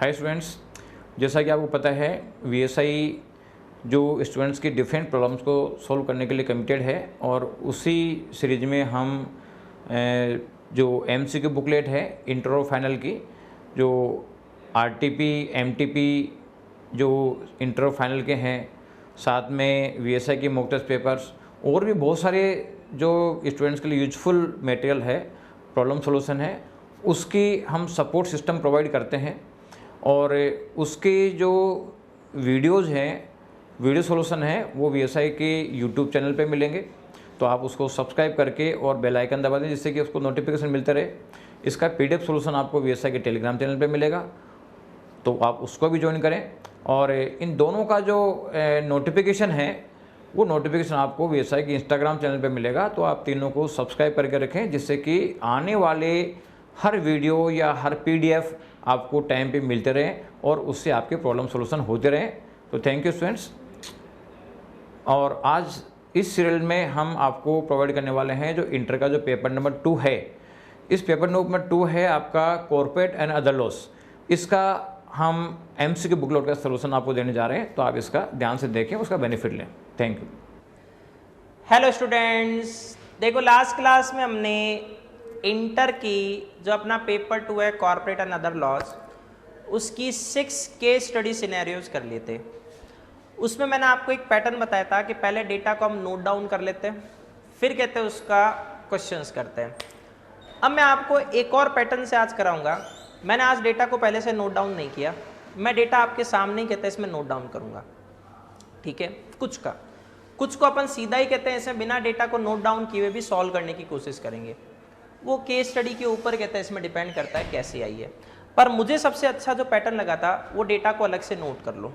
Hi students, जैसा कि आपको पता है वीएसआई जो स्टूडेंट्स की डिफरेंट प्रॉब्लम्स को सॉल्व करने के लिए कमिटेड है और उसी सीरीज में हम जो एमसीक्यू बुकलेट है इंटर और फाइनल की, जो आरटीपी एमटीपी जो इंटर और फाइनल के हैं, साथ में वीएसआई के मॉक टेस्ट पेपर्स और भी बहुत सारे जो स्टूडेंट्स के लिए यूजफुल मटेरियल है, प्रॉब्लम सॉल्यूशन है, उसकी हम सपोर्ट सिस्टम प्रोवाइड करते हैं। और उसके जो वीडियोज़ हैं, वीडियो सॉल्यूशन है, वो वीएसआई के यूट्यूब चैनल पे मिलेंगे। तो आप उसको सब्सक्राइब करके और बेल आइकन दबा दें जिससे कि उसको नोटिफिकेशन मिलते रहे। इसका पीडीएफ सॉल्यूशन आपको वीएसआई के टेलीग्राम चैनल पे मिलेगा, तो आप उसको भी ज्वाइन करें। और इन दोनों का जो नोटिफिकेशन है वो नोटिफिकेशन आपको वीएसआई के इंस्टाग्राम चैनल पे मिलेगा। तो आप तीनों को सब्सक्राइब करके रखें जिससे कि आने वाले हर वीडियो या हर पीडीएफ आपको टाइम पे मिलते रहें और उससे आपके प्रॉब्लम सॉल्यूशन होते रहें। तो थैंक यू स्टूडेंट्स। और आज इस सीरियल में हम आपको प्रोवाइड करने वाले हैं जो इंटर का जो पेपर नंबर 2 है। इस पेपर नंबर 2 है आपका कॉर्पोरेट एंड अदर लॉस। इसका हम एमसीक्यू बुकलेट का सॉल्यूशन आपको देने जा रहे हैं, तो आप इसका ध्यान से देखें, उसका बेनिफिट लें। Thank you. हेलो स्टूडेंट्स, देखो लास्ट क्लास में हमने इंटर की जो अपना पेपर 2 है कॉर्पोरेट एंड अदर लॉस, उसकी 6 केस स्टडी सिनेरियोज कर लिए थे। उसमें मैंने आपको एक पैटर्न बताया था कि पहले डेटा को हम नोट डाउन कर लेते हैं, फिर कहते हैं उसका क्वेश्चंस करते हैं। अब मैं आपको एक और पैटर्न से आज कराऊंगा। मैंने आज डेटा को पहले से नोट डाउन नहीं किया, मैं डेटा आपके सामने ही कहते हैं इसमें नोट डाउन करूंगा, ठीक है। कुछ को अपन सीधा ही कहते हैं इसमें बिना डेटा को नोट डाउन किए हुए भी सॉल्व करने की कोशिश करेंगे। वो केस स्टडी के ऊपर कहते हैं इसमें डिपेंड करता है कैसे आई है। पर मुझे सबसे अच्छा जो पैटर्न लगा था वो डेटा को अलग से नोट कर लो,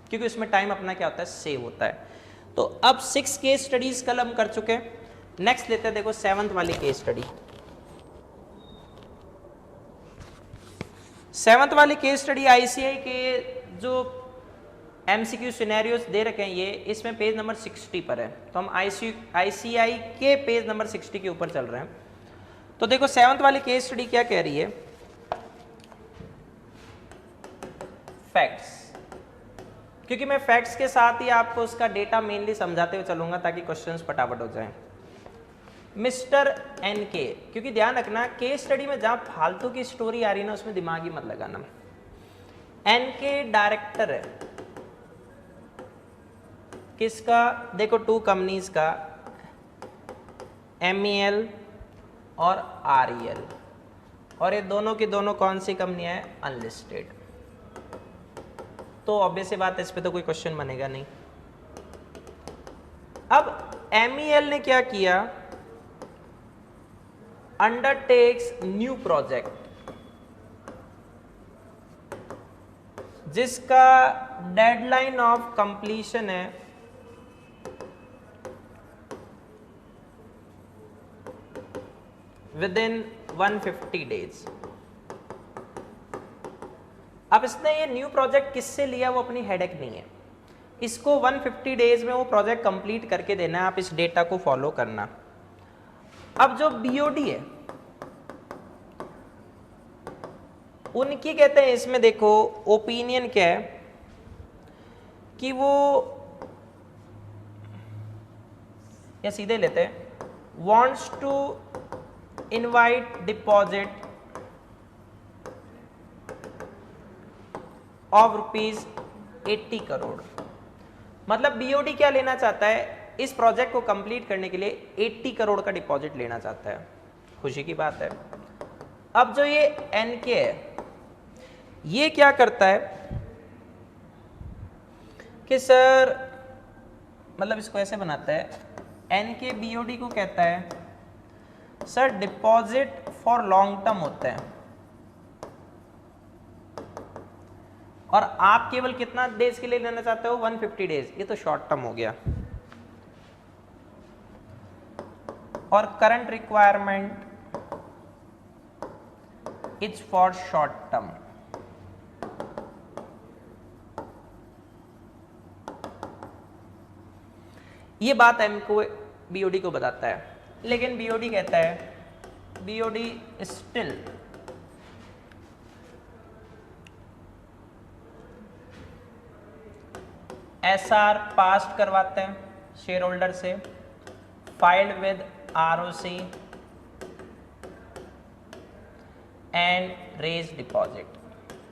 क्योंकि उसमें टाइम अपना क्या होता है, सेव होता है। तो अब 6 केस स्टडीज कल हम कर चुके हैं। नेक्स्ट लेते हैं, देखो 7th वाली केस स्टडी। 7th वाली केस स्टडी आईसीआई के जो एमसीक्यू सिनेरियोज दे रखे हैं ये, इसमें पेज नंबर 60 पर है। तो हम आईसीआई के पेज नंबर 60 के ऊपर चल रहे हैं। तो देखो 7th वाली केस स्टडी क्या कह रही है, फैक्ट्स। क्योंकि मैं फैक्ट्स के साथ ही आपको उसका डेटा मेनली समझाते हुए चलूंगा ताकि क्वेश्चंस फटाफट हो जाएं। मिस्टर एनके, क्योंकि ध्यान रखना केस स्टडी में जहां फालतू की स्टोरी आ रही है ना उसमें दिमाग ही मत लगाना। एनके डायरेक्टर है किसका, देखो 2 कंपनीज का, MEL और REL, और ये दोनों की दोनों कौन सी कंपनी है, अनलिस्टेड। तो ऑब्वियस सी बात है, इस पे तो कोई क्वेश्चन बनेगा नहीं। अब MEL ने क्या किया, अंडरटेक्स न्यू प्रोजेक्ट जिसका डेडलाइन ऑफ कंप्लीशन है विदिन 150 डेज। अब इसने ये न्यू प्रोजेक्ट किससे लिया, वो अपनी हेडेक नहीं है, इसको 150 डेज में वो प्रोजेक्ट कंप्लीट करके देना है। आप इस डेटा को फॉलो करना। अब जो बीओडी है उनकी कहते हैं इसमें देखो ओपिनियन क्या है कि वो, या सीधे लेते हैं, wants to invite deposit of rupees 80 crore. मतलब बीओडी क्या लेना चाहता है, इस प्रोजेक्ट को कंप्लीट करने के लिए 80 करोड़ का डिपॉजिट लेना चाहता है। खुशी की बात है। अब जो ये एनके है ये क्या करता है कि सर, मतलब इसको ऐसे बनाता है, एनके बीओडी को कहता है sir deposit for long term होता है और आप केवल कितना डेज के लिए लेना चाहते हो, 150 डेज। ये तो शॉर्ट टर्म हो गया। और current requirement is for short term. ये बात एमको बीओडी को बताता है, लेकिन बीओडी कहता है, बीओडी स्टिल SR पास्ट करवाते हैं शेयर होल्डर से, filed with ROC and raise deposit.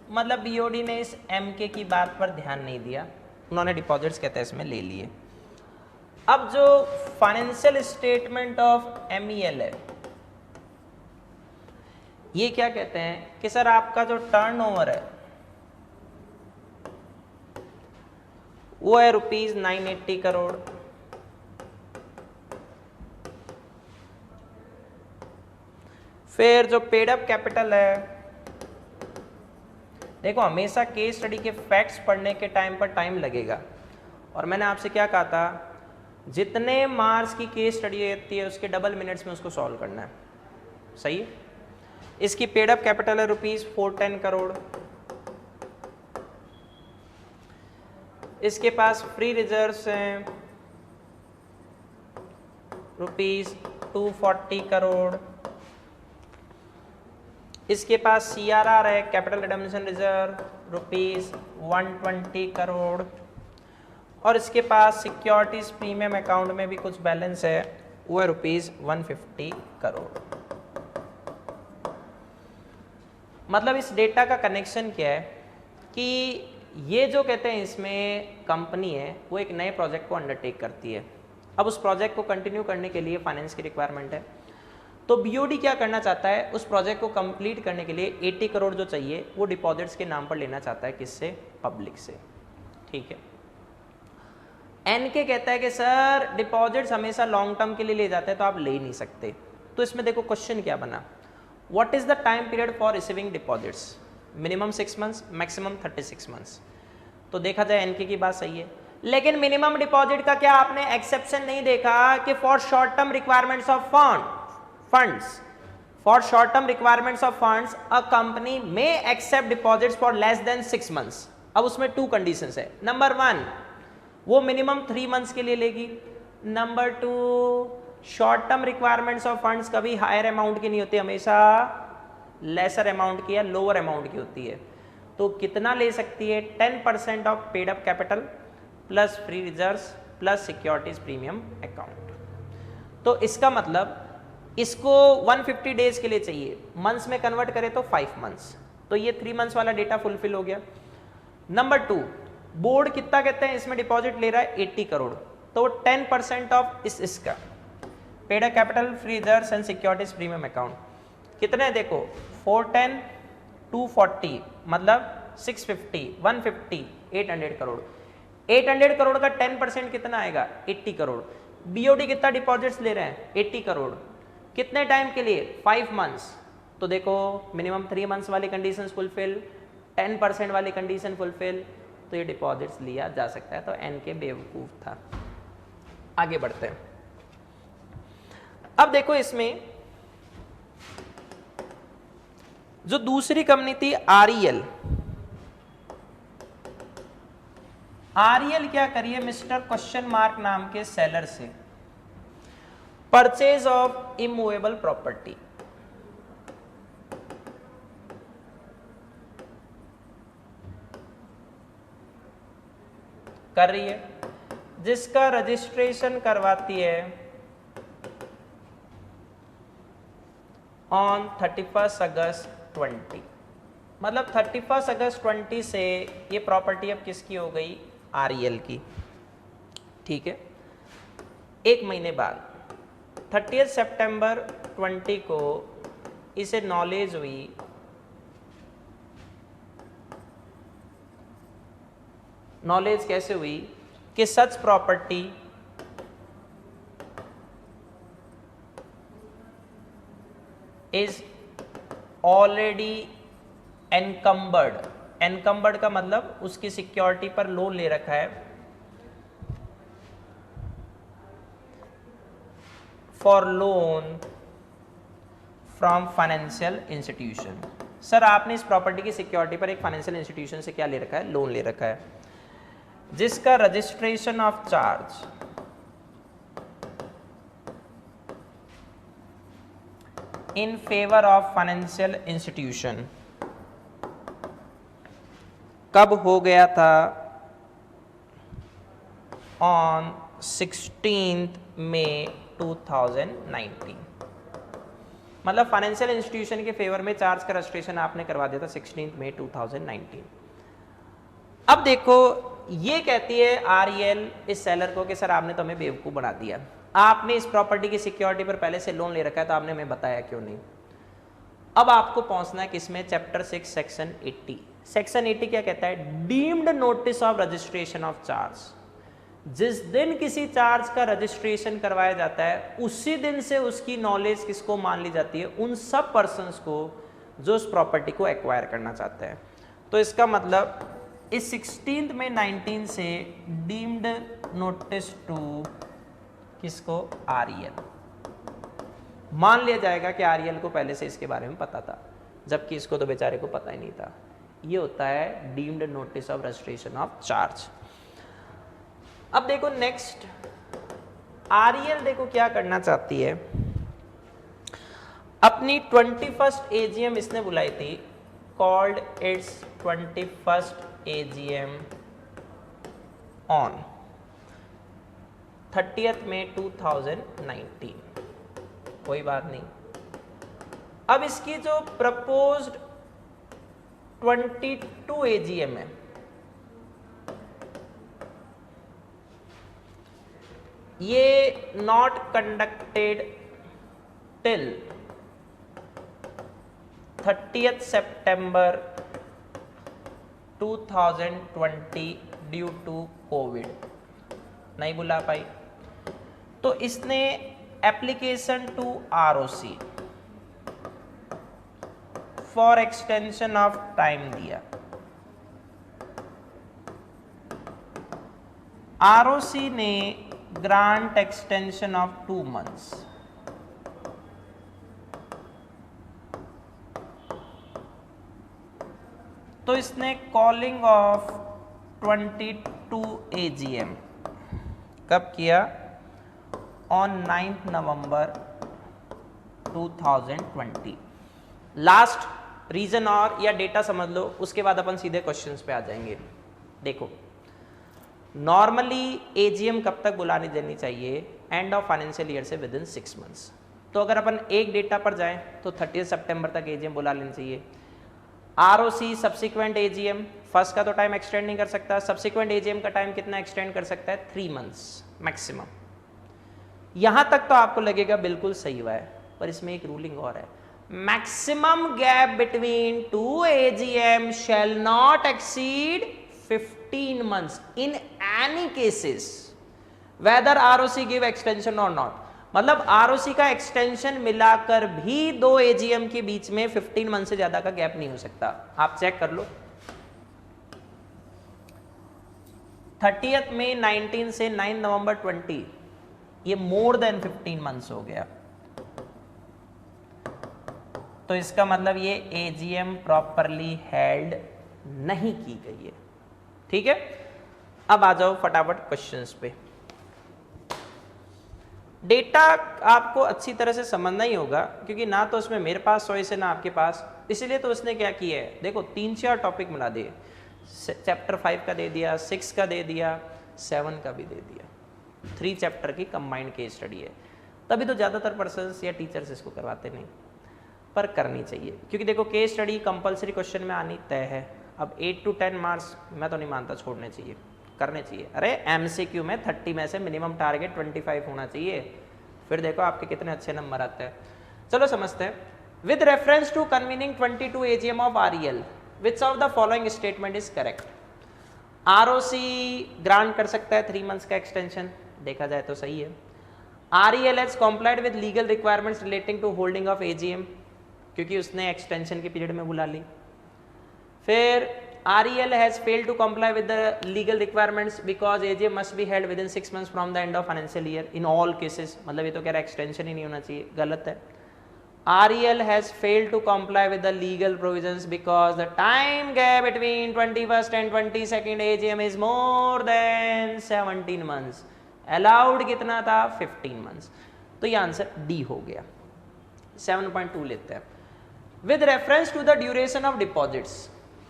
मतलब BOD ने इस MK की बात पर ध्यान नहीं दिया, उन्होंने डिपॉजिट्स कहते हैं इसमें ले लिए। अब जो फाइनेंशियल स्टेटमेंट ऑफ MEL है, ये क्या कहते हैं कि सर आपका जो टर्नओवर है वो है ₹980 करोड़, फिर जो पेड अप कैपिटल है, देखो हमेशा केस स्टडी के फैक्ट्स पढ़ने के टाइम पर टाइम लगेगा, और मैंने आपसे क्या कहा था, जितने मार्क्स की केस स्टडी रहती है उसके डबल मिनट्स में उसको सॉल्व करना है, सही है। इसकी पेड अप कैपिटल है ₹410 करोड़, इसके पास फ्री रिजर्व्स हैं ₹240 करोड़, इसके पास CRR है कैपिटल रिडम्पशन रिजर्व ₹120 करोड़, और इसके पास सिक्योरिटीज प्रीमियम अकाउंट में भी कुछ बैलेंस है, वो है ₹150 करोड़। मतलब इस डेटा का कनेक्शन क्या है कि ये जो कहते हैं इसमें कंपनी है वो एक नए प्रोजेक्ट को अंडरटेक करती है। अब उस प्रोजेक्ट को कंटिन्यू करने के लिए फाइनेंस की रिक्वायरमेंट है, तो BOD क्या करना चाहता है, उस प्रोजेक्ट को कंप्लीट करने के लिए 80 करोड़ जो चाहिए वो डिपॉजिट्स के नाम पर लेना चाहता है, किससे, पब्लिक से, ठीक है। NK कहता है कि सर डिपॉजिट्स हमेशा लॉन्ग टर्म के लिए ले जाते हैं तो आप ले ही नहीं सकते। तो इसमें देखो क्वेश्चन क्या बना, what is the time period for receiving deposits, minimum 6 months, maximum 36 months. तो देखा जाए NK की बात सही है, लेकिन मिनिमम डिपॉजिट का क्या आपने एक्सेप्शन नहीं देखा कि for short term requirements of funds, for short term requirements of funds a company में accept deposits for less than 6 months. अब उसमें 2 कंडीशंस है, नंबर 1 वो मिनिमम 3 मंथ्स के लिए लेगी, number 2 short term requirements of funds कभी हायर अमाउंट की नहीं होती, हमेशा लेसर अमाउंट की या लोअर अमाउंट की होती है। तो कितना ले सकती है, 10% of paid up capital plus free reserves plus securities premium account. तो इसका मतलब इसको 150 डेज के लिए चाहिए, मंथ्स में कन्वर्ट करें तो 5 मंथ्स, तो ये 3 मंथ्स वाला डेटा फुलफिल हो गया। नंबर 2 बोर्ड कितना कहते हैं इसमें डिपॉजिट ले रहा है 80 करोड़, तो 10% ऑफ इसका paid up capital free reserves and securities premium account कितने, देखो 410 240 मतलब 650 150 800 करोड़, 800 करोड़ का 10% कितना आएगा 80 करोड़। BOD कितना डिपॉजिट्स ले रहे हैं 80 करोड़, कितने टाइम के लिए 5 मंथ्स। तो देखो मिनिमम 3 मंथ्स वाली कंडीशन फुलफिल, 10% वाली कंडीशन फुलफिल, तो ये डिपॉजिट्स लिया जा सकता है। तो NK बेवकूफ था। आगे बढ़ते हैं। अब देखो इसमें जो दूसरी कंपनी थी REL क्या करिए मिस्टर क्वेश्चन मार्क नाम के सेलर से परचेज ऑफ इमूवेबल प्रॉपर्टी, कर रही है, जिसका रजिस्ट्रेशन करवाती है ऑन 31 अगस्त 20। मतलब 31 अगस्त 20 से ये प्रॉपर्टी अब किसकी हो गई REL की, ठीक है। एक महीने बाद 30 सितंबर 20 को इसे नॉलेज हुई नॉलेज कैसे हुई कि सच प्रॉपर्टी इज ऑलरेडी एनकम्बर्ड। एनकम्बर्ड का मतलब उसकी सिक्योरिटी पर लोन ले रखा है for loan from financial institution. Sir आपने इस प्रॉपर्टी की सिक्योरिटी पर एक फाइनेंशियल इंस्टीट्यूशन से क्या ले रखा है, लोन ले रखा है, जिसका registration of charge in favour of financial institution कब हो गया था, ऑन 16th May 2019। मतलब फाइनेंशियल इंस्टीट्यूशन के फेवर में चार्ज का रजिस्ट्रेशन आपने करवा दिया था 16 मई 2019। अब देखो ये कहती है आरईएल इस सेलर को कि सर आपने तो हमें बेवकूफ़ बना दिया, आपने इस प्रॉपर्टी की सिक्योरिटी पर पहले से लोन ले रखा है तो आपने हमें बताया क्यों नहीं। अब आपको पहुंचना है किसमें, चैप्टर 6 सेक्शन 80। सेक्शन 80 क्या कहता है, deemed notice of registration of charge. जिस दिन किसी चार्ज का रजिस्ट्रेशन करवाया जाता है उसी दिन से उसकी नॉलेज किसको मान ली जाती है, उन सब पर्सन्स को जो उस प्रॉपर्टी को एक्वायर करना चाहते हैं। तो इसका मतलब इस 16 में 19 से डीम्ड नोटिस टू किसको, आरईएल। मान लिया जाएगा कि आरईएल को पहले से इसके बारे में पता था, जबकि इसको तो बेचारे को पता ही नहीं था। ये होता है deemed notice of registration of charge. अब देखो नेक्स्ट, आरईएल देखो क्या करना चाहती है, अपनी 21st एजीएम इसने बुलाई थी, called its 21st AGM on 30th May 2019। कोई बात नहीं। अब इसकी जो प्रपोज्ड 22 एजीएम है, ये not conducted till 30th September 2020 due to covid, नहीं बुला पाई। तो इसने application to ROC for extension of time दिया। आरओसी ने ग्रांट एक्सटेंशन ऑफ 2 months। तो इसने कॉलिंग ऑफ 22 एजीएम कब किया, ऑन 9 नवंबर 2020। लास्ट रीजन और या डेटा समझ लो, उसके बाद अपन सीधे क्वेश्चंस पे आ जाएंगे। देखो नॉर्मली एजीएम कब तक बुलाने देनी चाहिए, एंड ऑफ फाइनेंशियल ईयर से विद इन 6 months। तो अगर अपन एक डेटा पर जाएं तो 30 सितंबर तक एजीएम बुला लेनी चाहिए। आरओसी सब्सिक्वेंट एजीएम, फर्स्ट का तो टाइम एक्सटेंड नहीं कर सकता, सब्सिक्वेंट एजीएम का टाइम कितना एक्सटेंड कर सकता है, 3 months मैक्सिमम। यहां तक तो आपको लगेगा बिल्कुल सही हुआ है, पर इसमें एक रूलिंग और है, maximum gap between 2 AGM shall not exceed 15 months in any cases whether ROC give extension or not। मतलब ROC का एक्सटेंशन मिलाकर भी 2 एजीएम के बीच में 15 मंथ से ज्यादा का गैप नहीं हो सकता। आप चेक कर लो, 30th May 19 से 9 नवंबर 20, ये मोर देन 15 मंथ्स हो गया। तो इसका मतलब ये एजीएम प्रॉपरली हेल्ड नहीं की गई है। ठीक है, अब आ जाओ फटाफट क्वेश्चंस पे। डेटा आपको अच्छी तरह से समझना ही होगा, क्योंकि ना तो उसमें मेरे पास चॉइस है ना आपके पास, इसीलिए तो उसने क्या किया है, देखो 3-4 टॉपिक मिला दिए, चैप्टर 5 का दे दिया, 6 का दे दिया, 7 का भी दे दिया। 3 चैप्टर की कंबाइंड केस स्टडी है। तभी तो ज़्यादातर पर्सन्स या टीचर्स इसको करवाते नहीं, पर करनी चाहिए, क्योंकि देखो केस स्टडी कंपलसरी क्वेश्चन में आनी तय है। अब 8 to 10 मार्क्स मैं तो नहीं मानता छोड़ने चाहिए, करने चाहिए। अरे एमसीक्यू में 30 में से मिनिमम टारगेट 25 होना चाहिए, फिर देखो आपके कितने अच्छे नंबर आते हैं। चलो समझते हैं। With reference to convening 22 AGM of REL, which of the following statement is correct. ROC grant कर सकता है 3 months का एक्सटेंशन, देखा जाए तो सही है। REL has complied with legal requirements relating to holding of AGM, क्योंकि उसने एक्सटेंशन के पीरियड में बुला ली। फिर REL has failed to comply with the legal requirements because AGM must be held within 6 months from the end of financial year in all cases। मतलब ये तो कह रहा है एक्सटेंशन ही नहीं होना चाहिए, गलत है। REL has failed to comply with the legal provisions because the time gap between 21st and 22nd AGM is more than 17 months। Allowed कितना था, 15 months। तो ये आंसर डी हो गया। 7.2 लेते हैं। With reference to the duration of deposits,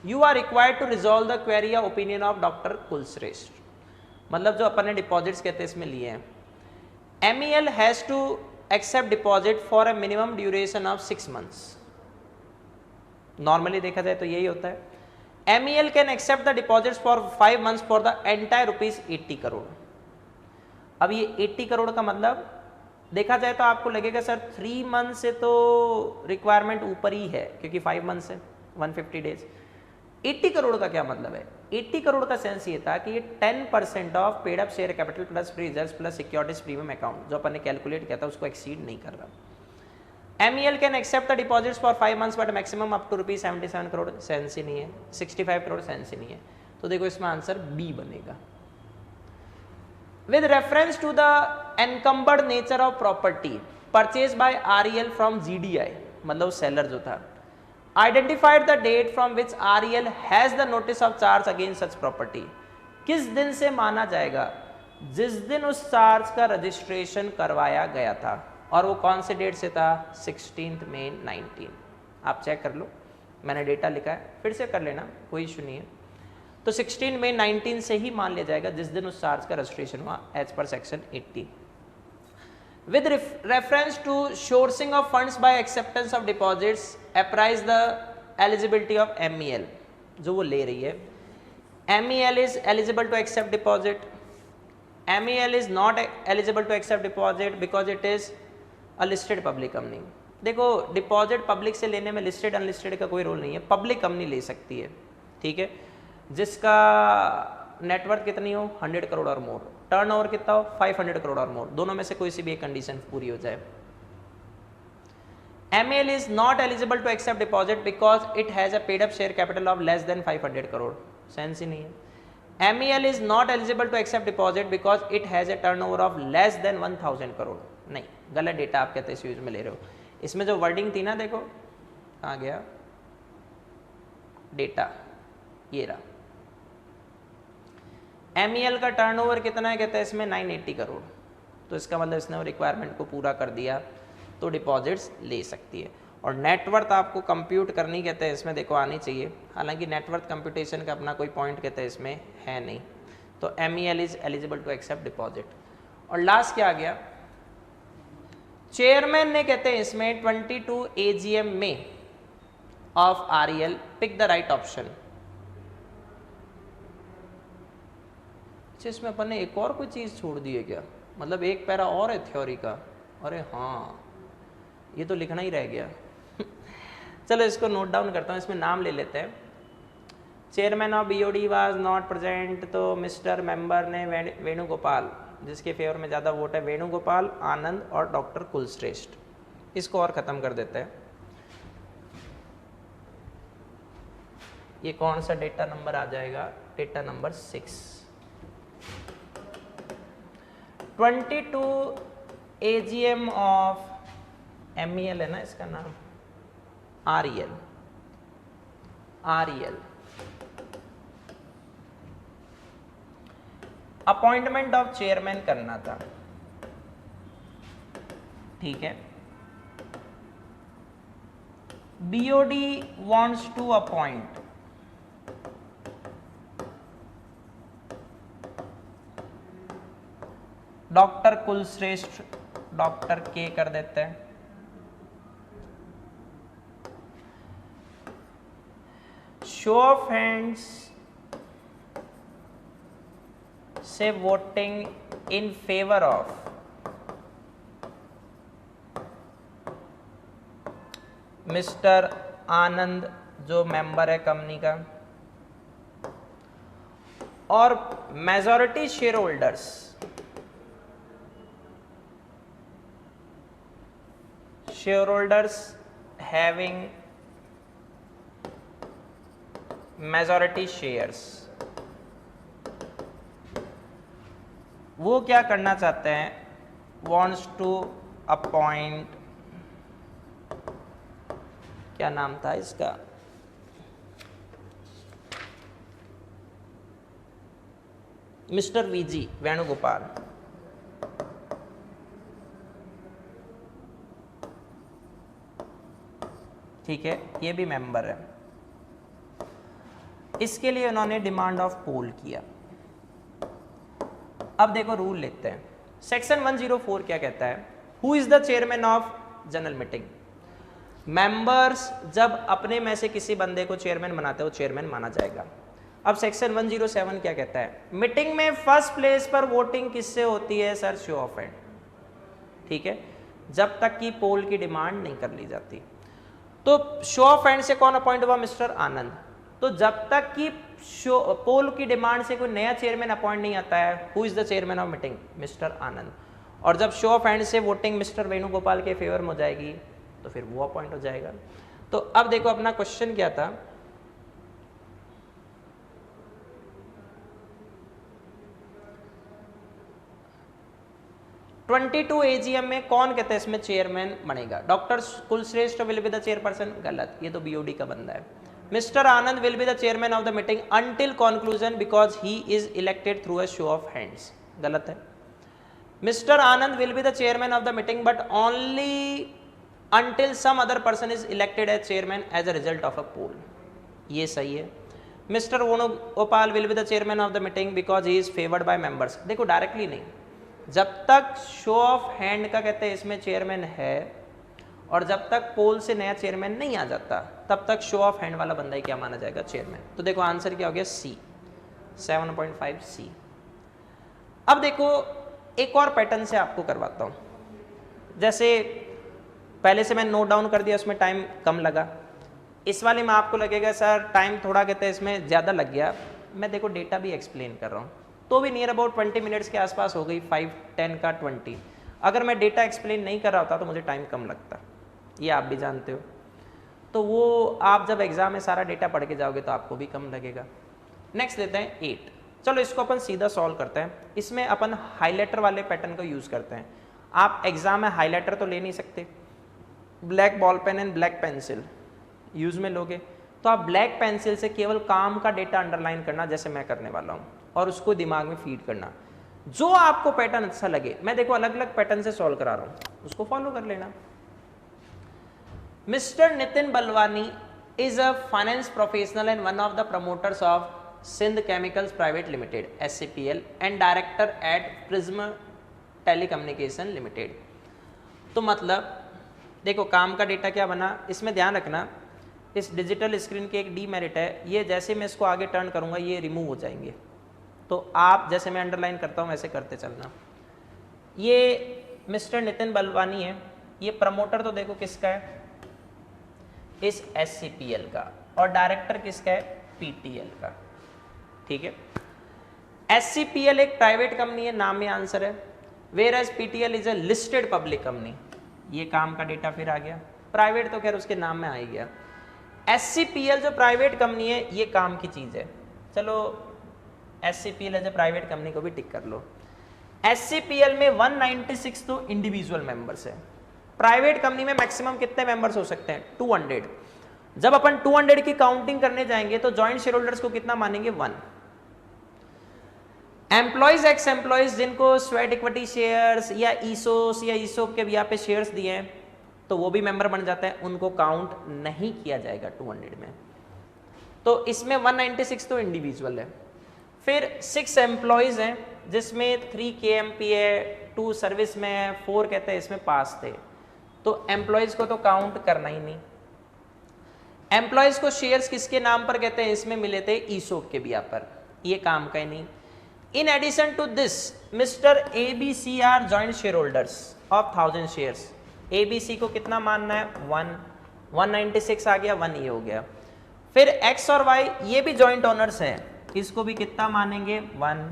you are required to resolve the query या opinion of Dr. Kulshreshtha. मतलब जो अपन ने डिपॉजिट्स कहते हैं इसमें लिए हैं। MEL has to accept deposit for a minimum duration of 6 months. Normally देखा जाए तो यही होता है। MEL can accept the deposits for 5 months for the entire ₹80 crore. अब ये 80 करोड़ का मतलब देखा जाए तो आपको लगेगा सर 3 मंथ से तो रिक्वायरमेंट ऊपर ही है, क्योंकि 5 मंथ से 150 डेज। 80 करोड़ का क्या मतलब है? 80 करोड़ का सेंस ये था कि ये 10% of paid up share capital plus free reserves plus securities premium account जो अपन ने कैलकुलेट किया था उसको एक्सीड नहीं कर रहा। MEL can accept the deposits for 5 months but maximum up to ₹77 crore, sense ही नहीं है। 65 करोड़ सेंस ही नहीं है। तो देखो इसमें आंसर बी बनेगा। With reference to the encumbered nature of property purchased by REL from GDI, मतलब सेलर जो था, identified the date from which REL has the notice of charge against such property। किस दिन से माना जाएगा? जिस दिन उस चार्ज का रजिस्ट्रेशन करवाया गया था, और वो कौन से डेट से था? 16 मई 19। आप चेक कर लो, मैंने डेटा लिखा है, फिर से कर लेना, कोई इशू नहीं है। तो 16 मई 19 से ही मान लिया जाएगा जिस दिन उस चार्ज का रजिस्ट्रेशन हुआ एज पर section 80। With reference to sourcing of funds by acceptance of deposits apprise the eligibility of MEL जो वो ले रही है। MEL is eligible to accept deposit. MEL is not eligible to accept deposit because it is a listed public company. देखो deposit public से लेने में listed unlisted का कोई रोल नहीं है, पब्लिक कंपनी ले सकती है, ठीक है, जिसका नेटवर्थ कितनी हो 100 करोड़ और मोर, टर्नओवर कितना हो 500 करोड़ और मोर, दोनों में से कोई सी भी एक कंडीशन पूरी हो जाए। MEL is not eligible to accept deposit because it has a paid up share capital of less than 500 crore, sense ही नहीं है। MEL is not eligible to accept deposit because it has a turnover of less than 1000 crore. नहीं, गलत data आप कहते हैं use में ले रहे हो। इसमें जो वर्डिंग थी ना, देखो कहाँ गया डेटा, ये रहा। MEL का टर्नओवर कितना है? कहते हैं इसमें 980 करोड़। तो इसका मतलब इसने वो रिक्वायरमेंट को पूरा कर दिया तो डिपॉजिट्स ले सकती है। और नेटवर्थ आपको कंप्यूट करनी कहते हैं इसमें, देखो आनी चाहिए, हालांकि नेटवर्थ कंप्यूटेशन का अपना कोई पॉइंट कहते हैं इसमें है नहीं। तो MEL is eligible to accept deposit. और लास्ट क्या आ गया? चेयरमैन ने कहते हैं इसमें 22 AGM में of REL pick the right option. इसमें अपन ने एक और कोई चीज़ छोड़ दी है क्या? मतलब एक पैरा और है थ्योरी का। अरे हाँ, ये तो लिखना ही रह गया। चलो इसको नोट डाउन करता हूँ, इसमें नाम ले लेते हैं। Chairman of BOD was not present, तो मिस्टर मेंबर ने वेणुगोपाल, जिसके फेवर में ज़्यादा वोट है, वेणुगोपाल, आनंद और डॉक्टर कुलश्रेष्ठ। इसको और ख़त्म कर देते हैं। ये कौन सा डेटा नंबर आ जाएगा? Data number 6। 22 AGM of MEL है ना इसका नाम, REL। अपॉइंटमेंट ऑफ चेयरमैन करना था, ठीक है। BOD wants to appoint doctor Kulshreshtha, doctor के कर देते हैं। शो ऑफ हैंड्स से voting in favour of mister Anand जो मेंबर है कंपनी का, और majority share holders having majority shares, वो क्या करना चाहते हैं? wants to appoint, क्या नाम था इसका, मिस्टर VG वेणुगोपाल। ठीक है, ये भी मेंबर है। इसके लिए उन्होंने डिमांड ऑफ पोल किया। अब देखो रूल लेते हैं। सेक्शन 104 क्या कहता है? Who is the chairman of general meeting? Members जब अपने में से किसी बंदे को चेयरमैन बनाते हैं वो चेयरमैन माना जाएगा। अब सेक्शन 107 क्या कहता है? मीटिंग में फर्स्ट प्लेस पर वोटिंग किससे होती है? सर शो ऑफ हैंड, ठीक है, जब तक कि पोल की डिमांड नहीं कर ली जाती। तो शो ऑफ हैंड से कौन अपॉइंट हुआ? मिस्टर आनंद। तो जब तक कि पोल की डिमांड से कोई नया चेयरमैन अपॉइंट नहीं आता है, who is the chairman of meeting? Mister Anand. और जब शो ऑफ हैंड से वोटिंग मिस्टर वेणुगोपाल के फेवर में हो जाएगी तो फिर वो अपॉइंट हो जाएगा। तो अब देखो अपना क्वेश्चन क्या था, टू एजीएम में कौन कहते हैं इसमें चेयरमैन बनेगा? Doctor Kulshreshtha will be the chairperson, गलत, ये तो बीओडी का बंदा है। Mister Anand will be the chairman of the meeting until conclusion because he is elected through a show of hands, गलत है। Mister Anand will be the chairman of the meeting but only until some other person is elected as chairman as a result of a poll, ये सही है। Mister Venugopal will be the chairman of the meeting because he is favoured by members, देखो directly नहीं, जब तक show of hand का कहते हैं इसमें चेयरमैन है और जब तक पोल से नया चेयरमैन नहीं आ जाता तब तक शो ऑफ हैंड वाला बंदा ही क्या माना जाएगा? चेयरमैन। तो देखो आंसर क्या हो गया? सी, 7.5 सी। अब देखो एक और पैटर्न से आपको करवाता हूँ, जैसे पहले से मैं नोट डाउन कर दिया, उसमें टाइम कम लगा, इस वाले में आपको लगेगा सर टाइम थोड़ा कहते हैं इसमें ज़्यादा लग गया, मैं देखो डेटा भी एक्सप्लेन कर रहा हूँ तो भी नियर अबाउट 20 मिनट्स के आसपास हो गई, 5, 10 का 20। अगर मैं डेटा एक्सप्लेन नहीं कर रहा होता तो मुझे टाइम कम लगता, ये आप भी जानते हो। तो वो आप जब एग्जाम में सारा डेटा पढ़ के जाओगे तो आपको भी कम लगेगा। नेक्स्ट लेते हैं 8। चलो इसको अपन सीधा सॉल्व करते हैं। इसमें अपन हाईलाइटर वाले पैटर्न को यूज़ करते हैं। आप एग्जाम में हाईलाइटर तो ले नहीं सकते, black ball pen and black pencil use में लोगे तो आप ब्लैक पेंसिल से केवल काम का डेटा अंडरलाइन करना जैसे मैं करने वाला हूँ और उसको दिमाग में फीड करना। जो आपको पैटर्न अच्छा लगे, मैं देखो अलग अलग पैटर्न से सॉल्व करा रहा हूँ, उसको फॉलो कर लेना। Mister Nitin Balwani is a finance professional and one of the promoters of Sindh chemicals private limited SCPL and director at prism telecommunication limited. तो मतलब देखो काम का डेटा क्या बना, इसमें ध्यान रखना इस डिजिटल स्क्रीन के एक डीमेरिट है, ये जैसे मैं इसको आगे टर्न करूंगा ये रिमूव हो जाएंगे, तो आप जैसे मैं अंडरलाइन करता हूँ वैसे करते चलना। ये मिस्टर नितिन बलवानी है, ये प्रमोटर तो देखो किसका है? इस SCPL का, और डायरेक्टर किसका है? PTL का, ठीक है। SCPL एक प्राइवेट कंपनी है, नाम में आंसर है, where as PTL is a listed public company. ये काम का डेटा फिर आ गया, प्राइवेट तो खैर उसके नाम में आ ही गया। SCPL जो प्राइवेट कंपनी है ये काम की चीज़ है, चलो SCPL as a private company को भी टिक कर लो। SCPL में 196 तो इंडिविजुअल मेंबर्स है, प्राइवेट कंपनी में मैक्सिमम कितने मेंबर्स हो सकते हैं? 200। जब अपन 200 की काउंटिंग करने जाएंगे तो जॉइंट शेयर होल्डर्स को कितना मानेंगे? 1। एम्प्लॉइज एक्स एम्प्लॉइज जिनको स्वेट इक्विटी शेयर्स या ईसोस या ईसोप के यहाँ पे शेयर्स दिए हैं तो वो भी मेंबर बन जाते हैं, उनको काउंट नहीं किया जाएगा 200 में। तो इसमें 196 तो इंडिविजुअल है। फिर 6 एम्प्लॉयज़ हैं जिसमें 3 KMP है, 2 सर्विस में है, 4 कहते हैं इसमें पास थे, तो एम्प्लॉयज़ को तो काउंट करना ही नहीं। एम्प्लॉयज़ को शेयर्स किसके नाम पर कहते हैं? इसमें मिले थे ईसोप के बिया पर, ये काम का ही नहीं। In addition to this mister ABC are joint share holders of 1000 shares. ABC को कितना मानना है? 1, 196 आ गया, 1 ये हो गया। फिर X और Y ये भी जॉइंट ओनर्स हैं, इसको भी कितना मानेंगे? 1।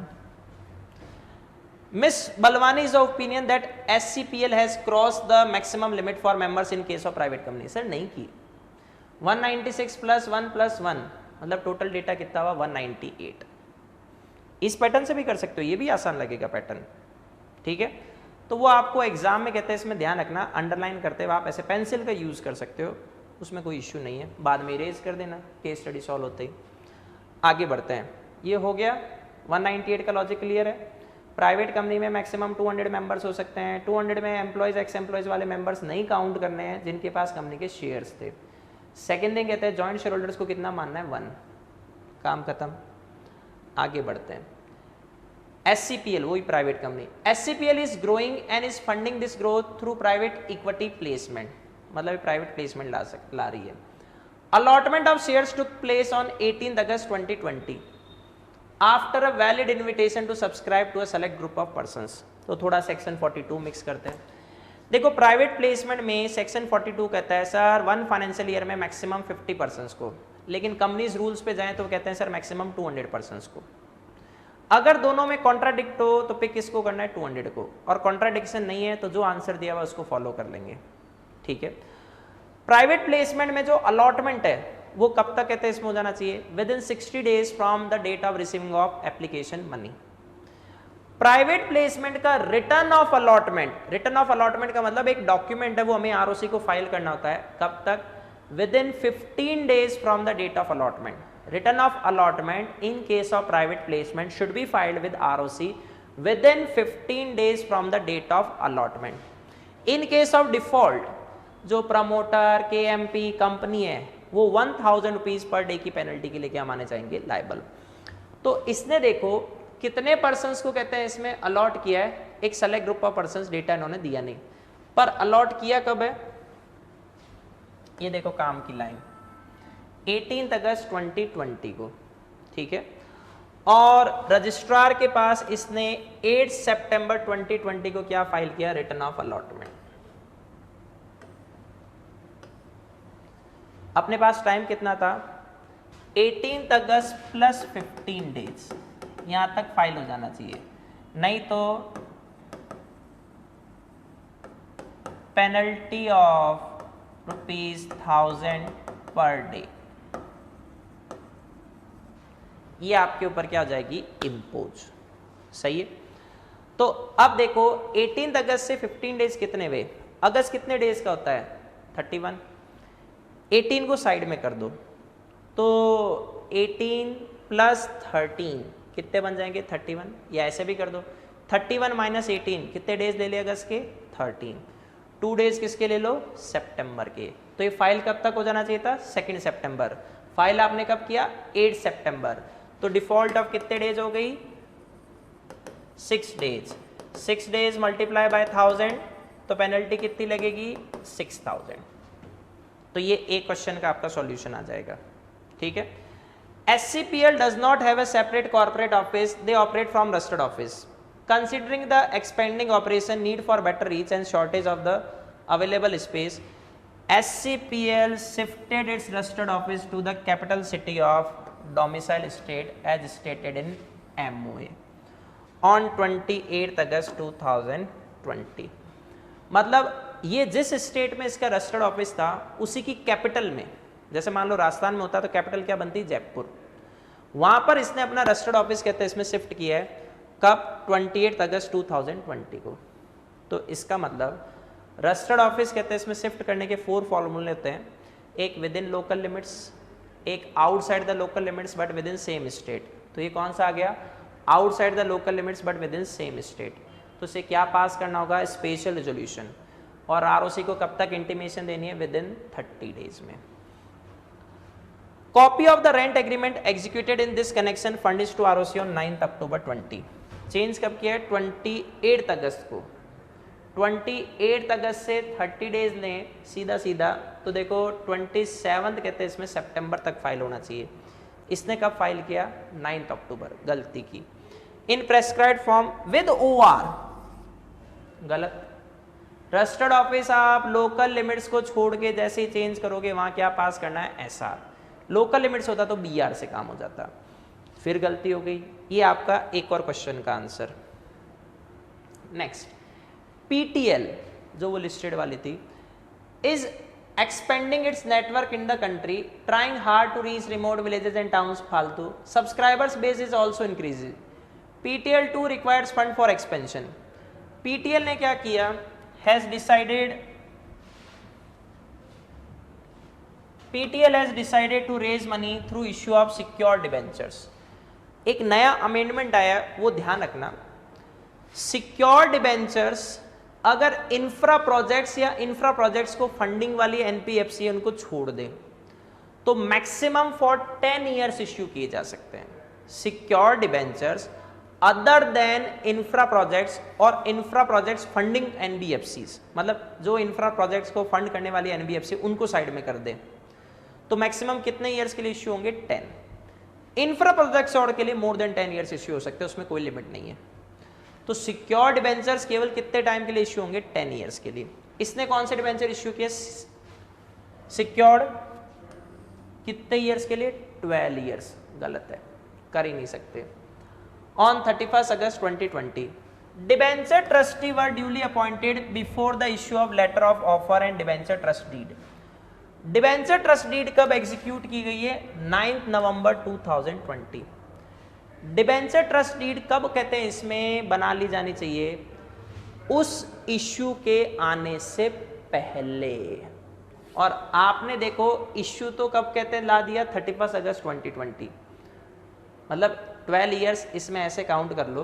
Miss Balwani is of opinion that SCPL has cross the maximum limit for members in case of private company. Sir नहीं की, 196 + 1 + 1 मतलब टोटल डेटा कितना हुआ? 198। इस पैटर्न से भी कर सकते हो, ये भी आसान लगेगा पैटर्न, ठीक है। तो वो आपको एग्जाम में कहते हैं इसमें ध्यान रखना, अंडरलाइन करते हुए आप ऐसे पेंसिल का यूज़ कर सकते हो, उसमें कोई इश्यू नहीं है, बाद में इरेज कर देना केस स्टडी सॉल्व होते ही। आगे बढ़ते हैं, ये हो गया 198 का लॉजिक क्लियर है। प्राइवेट कंपनी में मैक्सिमम 200 मेंबर्स हो सकते हैं, 200 में एम्प्लॉयज़ एक्स एम्प्लॉयज़ वाले मेंबर्स नहीं काउंट करने हैं जिनके पास कंपनी के शेयर्स थे। सेकेंड थिंग कहते हैं जॉइंट शेयर होल्डर्स को कितना मानना है? 1। काम खत्म। आगे बढ़ते हैं। SCPL वही private company, SCPL is growing and is funding this growth through private equity placement, मतलब प्राइवेट प्लेसमेंट ला रही है। Allotment of shares took place on 18 August 2020 after a valid invitation to subscribe to a select group of persons. तो थोड़ा section 42 mix करते हैं। देखो private placement में सेक्शन 42 कहता है सर 1 फाइनेंशियल ईयर में मैक्सिमम 50 पर्सन्स को, लेकिन कंपनीज रूल्स पे जाएं तो कहते हैं सर मैक्सिमम 200 पर्सन्स को। अगर दोनों में कॉन्ट्राडिक्ट हो तो पिक किसको करना है, 200 को, और कॉन्ट्राडिक्शन नहीं है तो जो आंसर दिया हुआ उसको फॉलो कर लेंगे, ठीक है। प्राइवेट प्लेसमेंट में जो अलॉटमेंट है वो कब तक कहते हैं इसमें हो जाना चाहिए, within 60 days from the date of receiving of application money. Private placement का return of allotment, return of allotment का मतलब एक डॉक्यूमेंट है वो हमें आरओसी को फाइल करना होता है, कब तक, within 15 days from the date of allotment. Return of allotment in case of private placement should be filed with ROC within 15 days from the date of allotment. In case of default, जो promoter KMP company है वो 1000 rupees per day की penalty के लिए क्या माने जाएंगे, liable. तो इसने देखो कितने पर्सन्स को कहते हैं इसमें अलॉट किया है, एक select group of persons, data इन्होंने दिया नहीं, पर अलॉट किया कब है, ये देखो काम की लाइन 18 अगस्त 2020 को, ठीक है। और रजिस्ट्रार के पास इसने 8 सितंबर 2020 को क्या फाइल किया, रिटर्न ऑफ अलॉटमेंट। अपने पास टाइम कितना था, 18 अगस्त प्लस 15 डेज, यहां तक फाइल हो जाना चाहिए, नहीं तो पेनल्टी ऑफ ₹1000 पर डे, ये आपके ऊपर क्या हो जाएगी, इम्पोज, सही है। तो अब देखो 18 अगस्त से 15 डेज कितने हुए, अगस्त कितने डेज का होता है, 31, 18 को साइड में कर दो तो 18 प्लस 13 कितने बन जाएंगे, 31, या ऐसे भी कर दो 31 माइनस 18 कितने डेज ले लिया अगस्त के, 13, 2 डेज किसके ले लो, सितंबर के। तो ये फाइल कब तक हो जाना चाहिए था, 2 सितंबर, फाइल आपने कब किया, 8 सितंबर, तो डिफॉल्ट ऑफ कितने डेज हो गई, 6 डेज, 6 डेज मल्टीप्लाई बाय 1000 तो पेनल्टी कितनी लगेगी, 6000। तो ये एक क्वेश्चन का आपका सॉल्यूशन आ जाएगा, ठीक है। SCPL does not have a separate corporate office, they operate from rusted office. Considering the expanding operation need for better reach and shortage of the available space, SCPL shifted its rusted office to the capital city of domicile state as stated in MOA on 28 अगस्त 2020। मतलब ये जिस state में इसका registered office था उसी की capital में, जैसे मान लो राजस्थान में होता तो कैपिटल क्या बनती, जयपुर, वहां पर इसने अपना रजिस्टर्ड ऑफिस कहते हैं इसमें शिफ्ट किया है, कब, 28 अगस्त 2020 को। तो इसका मतलब रजिस्टर्ड ऑफिस कहते हैं इसमें शिफ्ट करने के 4 फॉर्मूले होते हैं, एक विद इन लोकल लिमिट्स, एक outside the local limits but with in same state. तो ये कौन सा आ गया, outside the local limits but with in same state. तो इसे क्या पास करना होगा, स्पेशल रेजोल्यूशन, और आरओसी को कब तक इंटीमेशन देनी है, विद इन 30 डेज में। Copy of the rent agreement executed in this connection furnished to ROC on 9 October 20। Change कब किया है, 28 अगस्त को, 28 अगस्त से 30 डेज लें सीधा सीधा, तो देखो 27 कहते हैं इसमें सितंबर तक फाइल होना चाहिए, इसने कब फाइल किया, 9 अक्टूबर, गलती की। इन प्रेस्क्राइब्ड फॉर्म विद OR, गलत। रजिस्टर्ड ऑफिस आप लोकल लिमिट्स को छोड़ के जैसे ही चेंज करोगे वहां क्या पास करना है, SR, लोकल लिमिट्स होता तो BR से काम हो जाता, फिर गलती हो गई। ये आपका एक और क्वेश्चन का आंसर। नेक्स्ट, PTL जो वो लिस्टेड वाली थी, is expanding its network in the country, trying hard to reach remote villages and towns, फालतू, subscribers base is also increasing, PTL2 requires fund for expansion. PTL ने क्या किया, has decided PTL has decided to raise money through issue of secured debentures। एक नया amendment आया, वो ध्यान रखना, सिक्योर्ड डिबेंचर्स अगर इंफ्रा प्रोजेक्ट्स या इंफ्रा प्रोजेक्ट्स को फंडिंग वाली NPFC उनको छोड़ दे तो मैक्सिमम फॉर 10 ईयर्स इश्यू किए जा सकते हैं। Secured debentures other than infra projects और इंफ्रा प्रोजेक्ट्स फंडिंग एनबीएफसीज, मतलब जो इंफ्रा प्रोजेक्ट्स को फंड करने वाली एनबीएफसी उनको साइड में कर दे, तो मैक्सिमम कितने ईयर्स के लिए इश्यू होंगे? 10। इंफ्रा प्रोजेक्ट्स और के लिए मोर देन 10 ईयर्स इश्यू हो सकते हैं, उसमें कोई लिमिट नहीं है। तो सिक्योर्ड डिबेंचर्स केवल कितने टाइम के लिए इश्यू होंगे? 10 ईयर्स के लिए। इसने कौन से डिबेंचर इश्यू किए? सिक्योर्ड कितने ईयर्स के लिए? 12 ईयर्स। गलत है, कर ही नहीं सकते। On 31st August 2020, debenture trustee were duly appointed before the issue of letter of offer and debenture trust deed. debenture trust deed कब एग्जीक्यूट की गई है? 9 नवंबर 2020। debenture trust deed कब कहते हैं इसमें बना ली जानी चाहिए? उस इश्यू के आने से पहले। और आपने देखो इश्यू तो कब कहते हैं ला दिया? 31 अगस्त 2020, मतलब 12 ईयर्स इसमें ऐसे काउंट कर लो।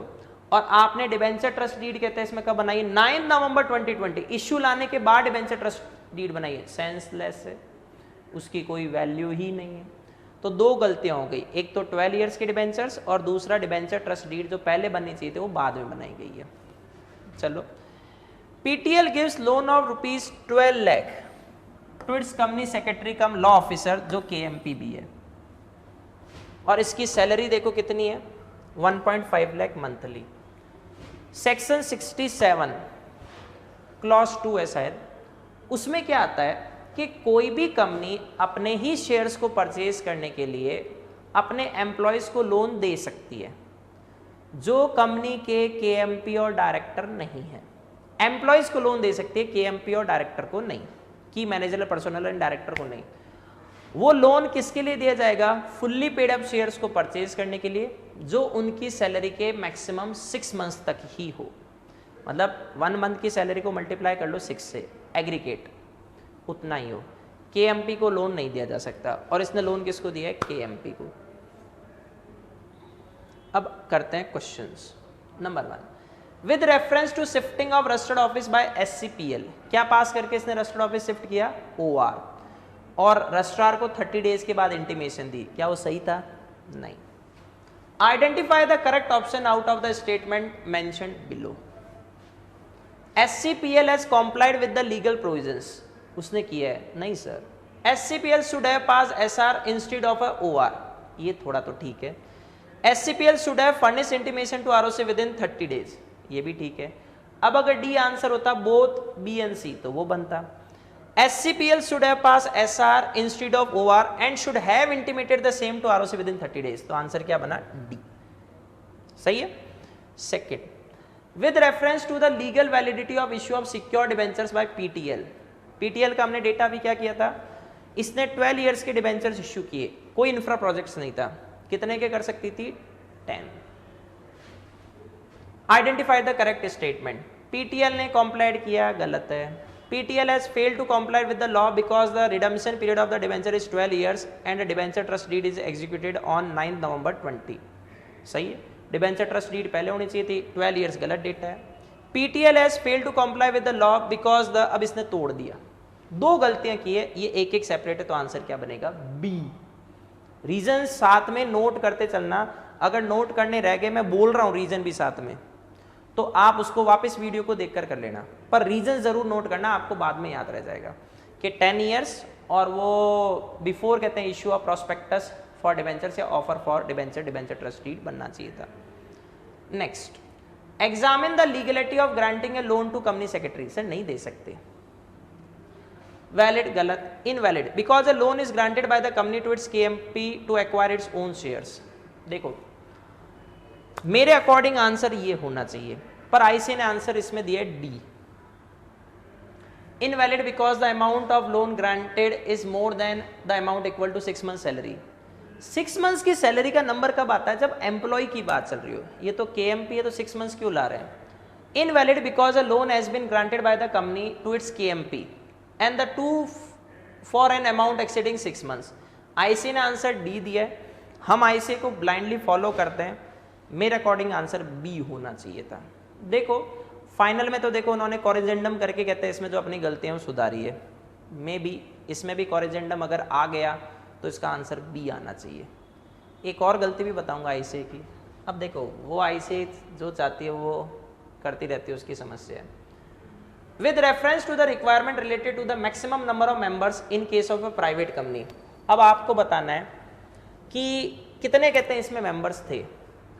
और आपने डिबेंचर ट्रस्ट डीड कहते हैं इसमें कब बनाई? 9 नवंबर 2020। इश्यू लाने के बाद डिबेंचर ट्रस्ट डीड बनाई है, सेंसलेस है, उसकी कोई वैल्यू ही नहीं है। तो दो गलतियां हो गई, एक तो 12 ईयर्स के डिबेंचर्स और दूसरा डिबेंचर ट्रस्ट डीड जो पहले बननी चाहिए थी वो बाद में बनाई गई है। चलो, PTL gives loan of ₹12 lakh to its company secretary cum law officer जो केएमपी भी है, और इसकी सैलरी देखो कितनी है? 1.5 लाख मंथली। सेक्शन 67 क्लॉज 2 है शायद, उसमें क्या आता है कि कोई भी कंपनी अपने ही शेयर्स को परचेज करने के लिए अपने एम्प्लॉयज को लोन दे सकती है जो कंपनी के केएमपी और डायरेक्टर नहीं है। एम्प्लॉयज को लोन दे सकती है, केएमपी और डायरेक्टर को नहीं, की मैनेजर पर्सनल एंड डायरेक्टर को नहीं। वो लोन किसके लिए दिया जाएगा? फुल्ली पेड अप शेयर्स को परचेज करने के लिए जो उनकी सैलरी के मैक्सिमम 6 मंथ्स तक ही हो, मतलब 1 मंथ की सैलरी को मल्टीप्लाई कर लो 6 से, एग्रीगेट उतना ही हो। केएमपी को लोन नहीं दिया जा सकता, और इसने लोन किसको दिया है? केएमपी को। अब करते हैं questions. Number 1, with reference to shifting of registered office by SCPL, क्या पास करके इसने रजिस्टर्ड ऑफिस शिफ्ट किया? ओआर, और रजिस्ट्रार को 30 डेज के बाद इंटीमेशन दी, क्या वो सही था? नहीं। Identify the correct option out of the statement mentioned below. SCPL has complied with the legal provisions, उसने किया है? नहीं sir. SCPL should have pass SR instead of a OR, ये थोड़ा तो ठीक है। SCPL should have furnish intimation to ROC within 30 days, ये भी ठीक है। अब अगर डी आंसर होता बोथ बी एंड सी तो वो बनता SCPL should have passed SR instead of OR and should have intimated the same to ROC within 30 days, तो आंसर क्या बना? डी। सही है। Second, with reference to the legal validity of issue of secure debentures by PTL, PTL का हमने data भी क्या किया था? इसने 12 ईयर्स के डिबेंचर्स इश्यू किए, कोई इंफ्रा प्रोजेक्ट्स नहीं था, कितने के कर सकती थी? 10। Identify the correct statement, PTL ने कॉम्प्लाइड किया, गलत है। PTL has failed to comply with the law because the redemption period of the debenture is 12 years and the debenture trust deed is executed on 9 November 20। सही है, debenture trust deed पहले होनी चाहिए थी, 12 years गलत डेटा है। PTL has failed to comply with the law because the, अब इसने तोड़ दिया, दो गलतियां की है, ये एक एक सेपरेट है, तो आंसर क्या बनेगा? बी। रीजन साथ में नोट करते चलना, अगर नोट करने रह गए, मैं बोल रहा हूं रीजन भी साथ में, तो आप उसको वापस वीडियो को देखकर कर लेना, पर रीजन जरूर नोट करना, आपको बाद में याद रह जाएगा कि 10 ईयर्स और वो बिफोर कहते हैं issue of prospectus for debentures या offer for debenture, debenture trust deed बनना चाहिए था। Next, examine the legality of granting a loan to company secretary, sir नहीं दे सकते, वैलिड, गलत, invalid, because a loan is granted by the company to its KMP to acquire its own shares. देखो मेरे according answer ये होना चाहिए, पर आईसी ने आंसर इसमें दिया D. Invalid because the amount of loan granted is more than the amount equal to 6 month salary. 6 months की सैलरी का नंबर कब आता है? जब एम्प्लॉय की बात चल रही हो, ये तो केएमपी है तो 6 मंथ्स क्यों ला रहे हैं? Invalid because a loan has been granted by the company to its KMP and the to for an amount exceeding 6 months. IC ने आंसर डी दिया है, हम आईसी को ब्लाइंडली फॉलो करते हैं, मेरे अकॉर्डिंग आंसर बी होना चाहिए था। देखो फाइनल में तो देखो उन्होंने कॉरिजेंडम करके कहते हैं इसमें जो अपनी गलतियां वो सुधारी है, मे बी इसमें भी कॉरिजेंडम अगर आ गया तो इसका आंसर बी आना चाहिए। एक और गलती भी बताऊंगा आईसी की, अब देखो वो आईसी जो चाहती है वो करती रहती है, उसकी समस्या है। With reference to the requirement related to the maximum number of members in case of a private company. अब आपको बताना है कि कितने कहते हैं इसमें मेंबर्स थे।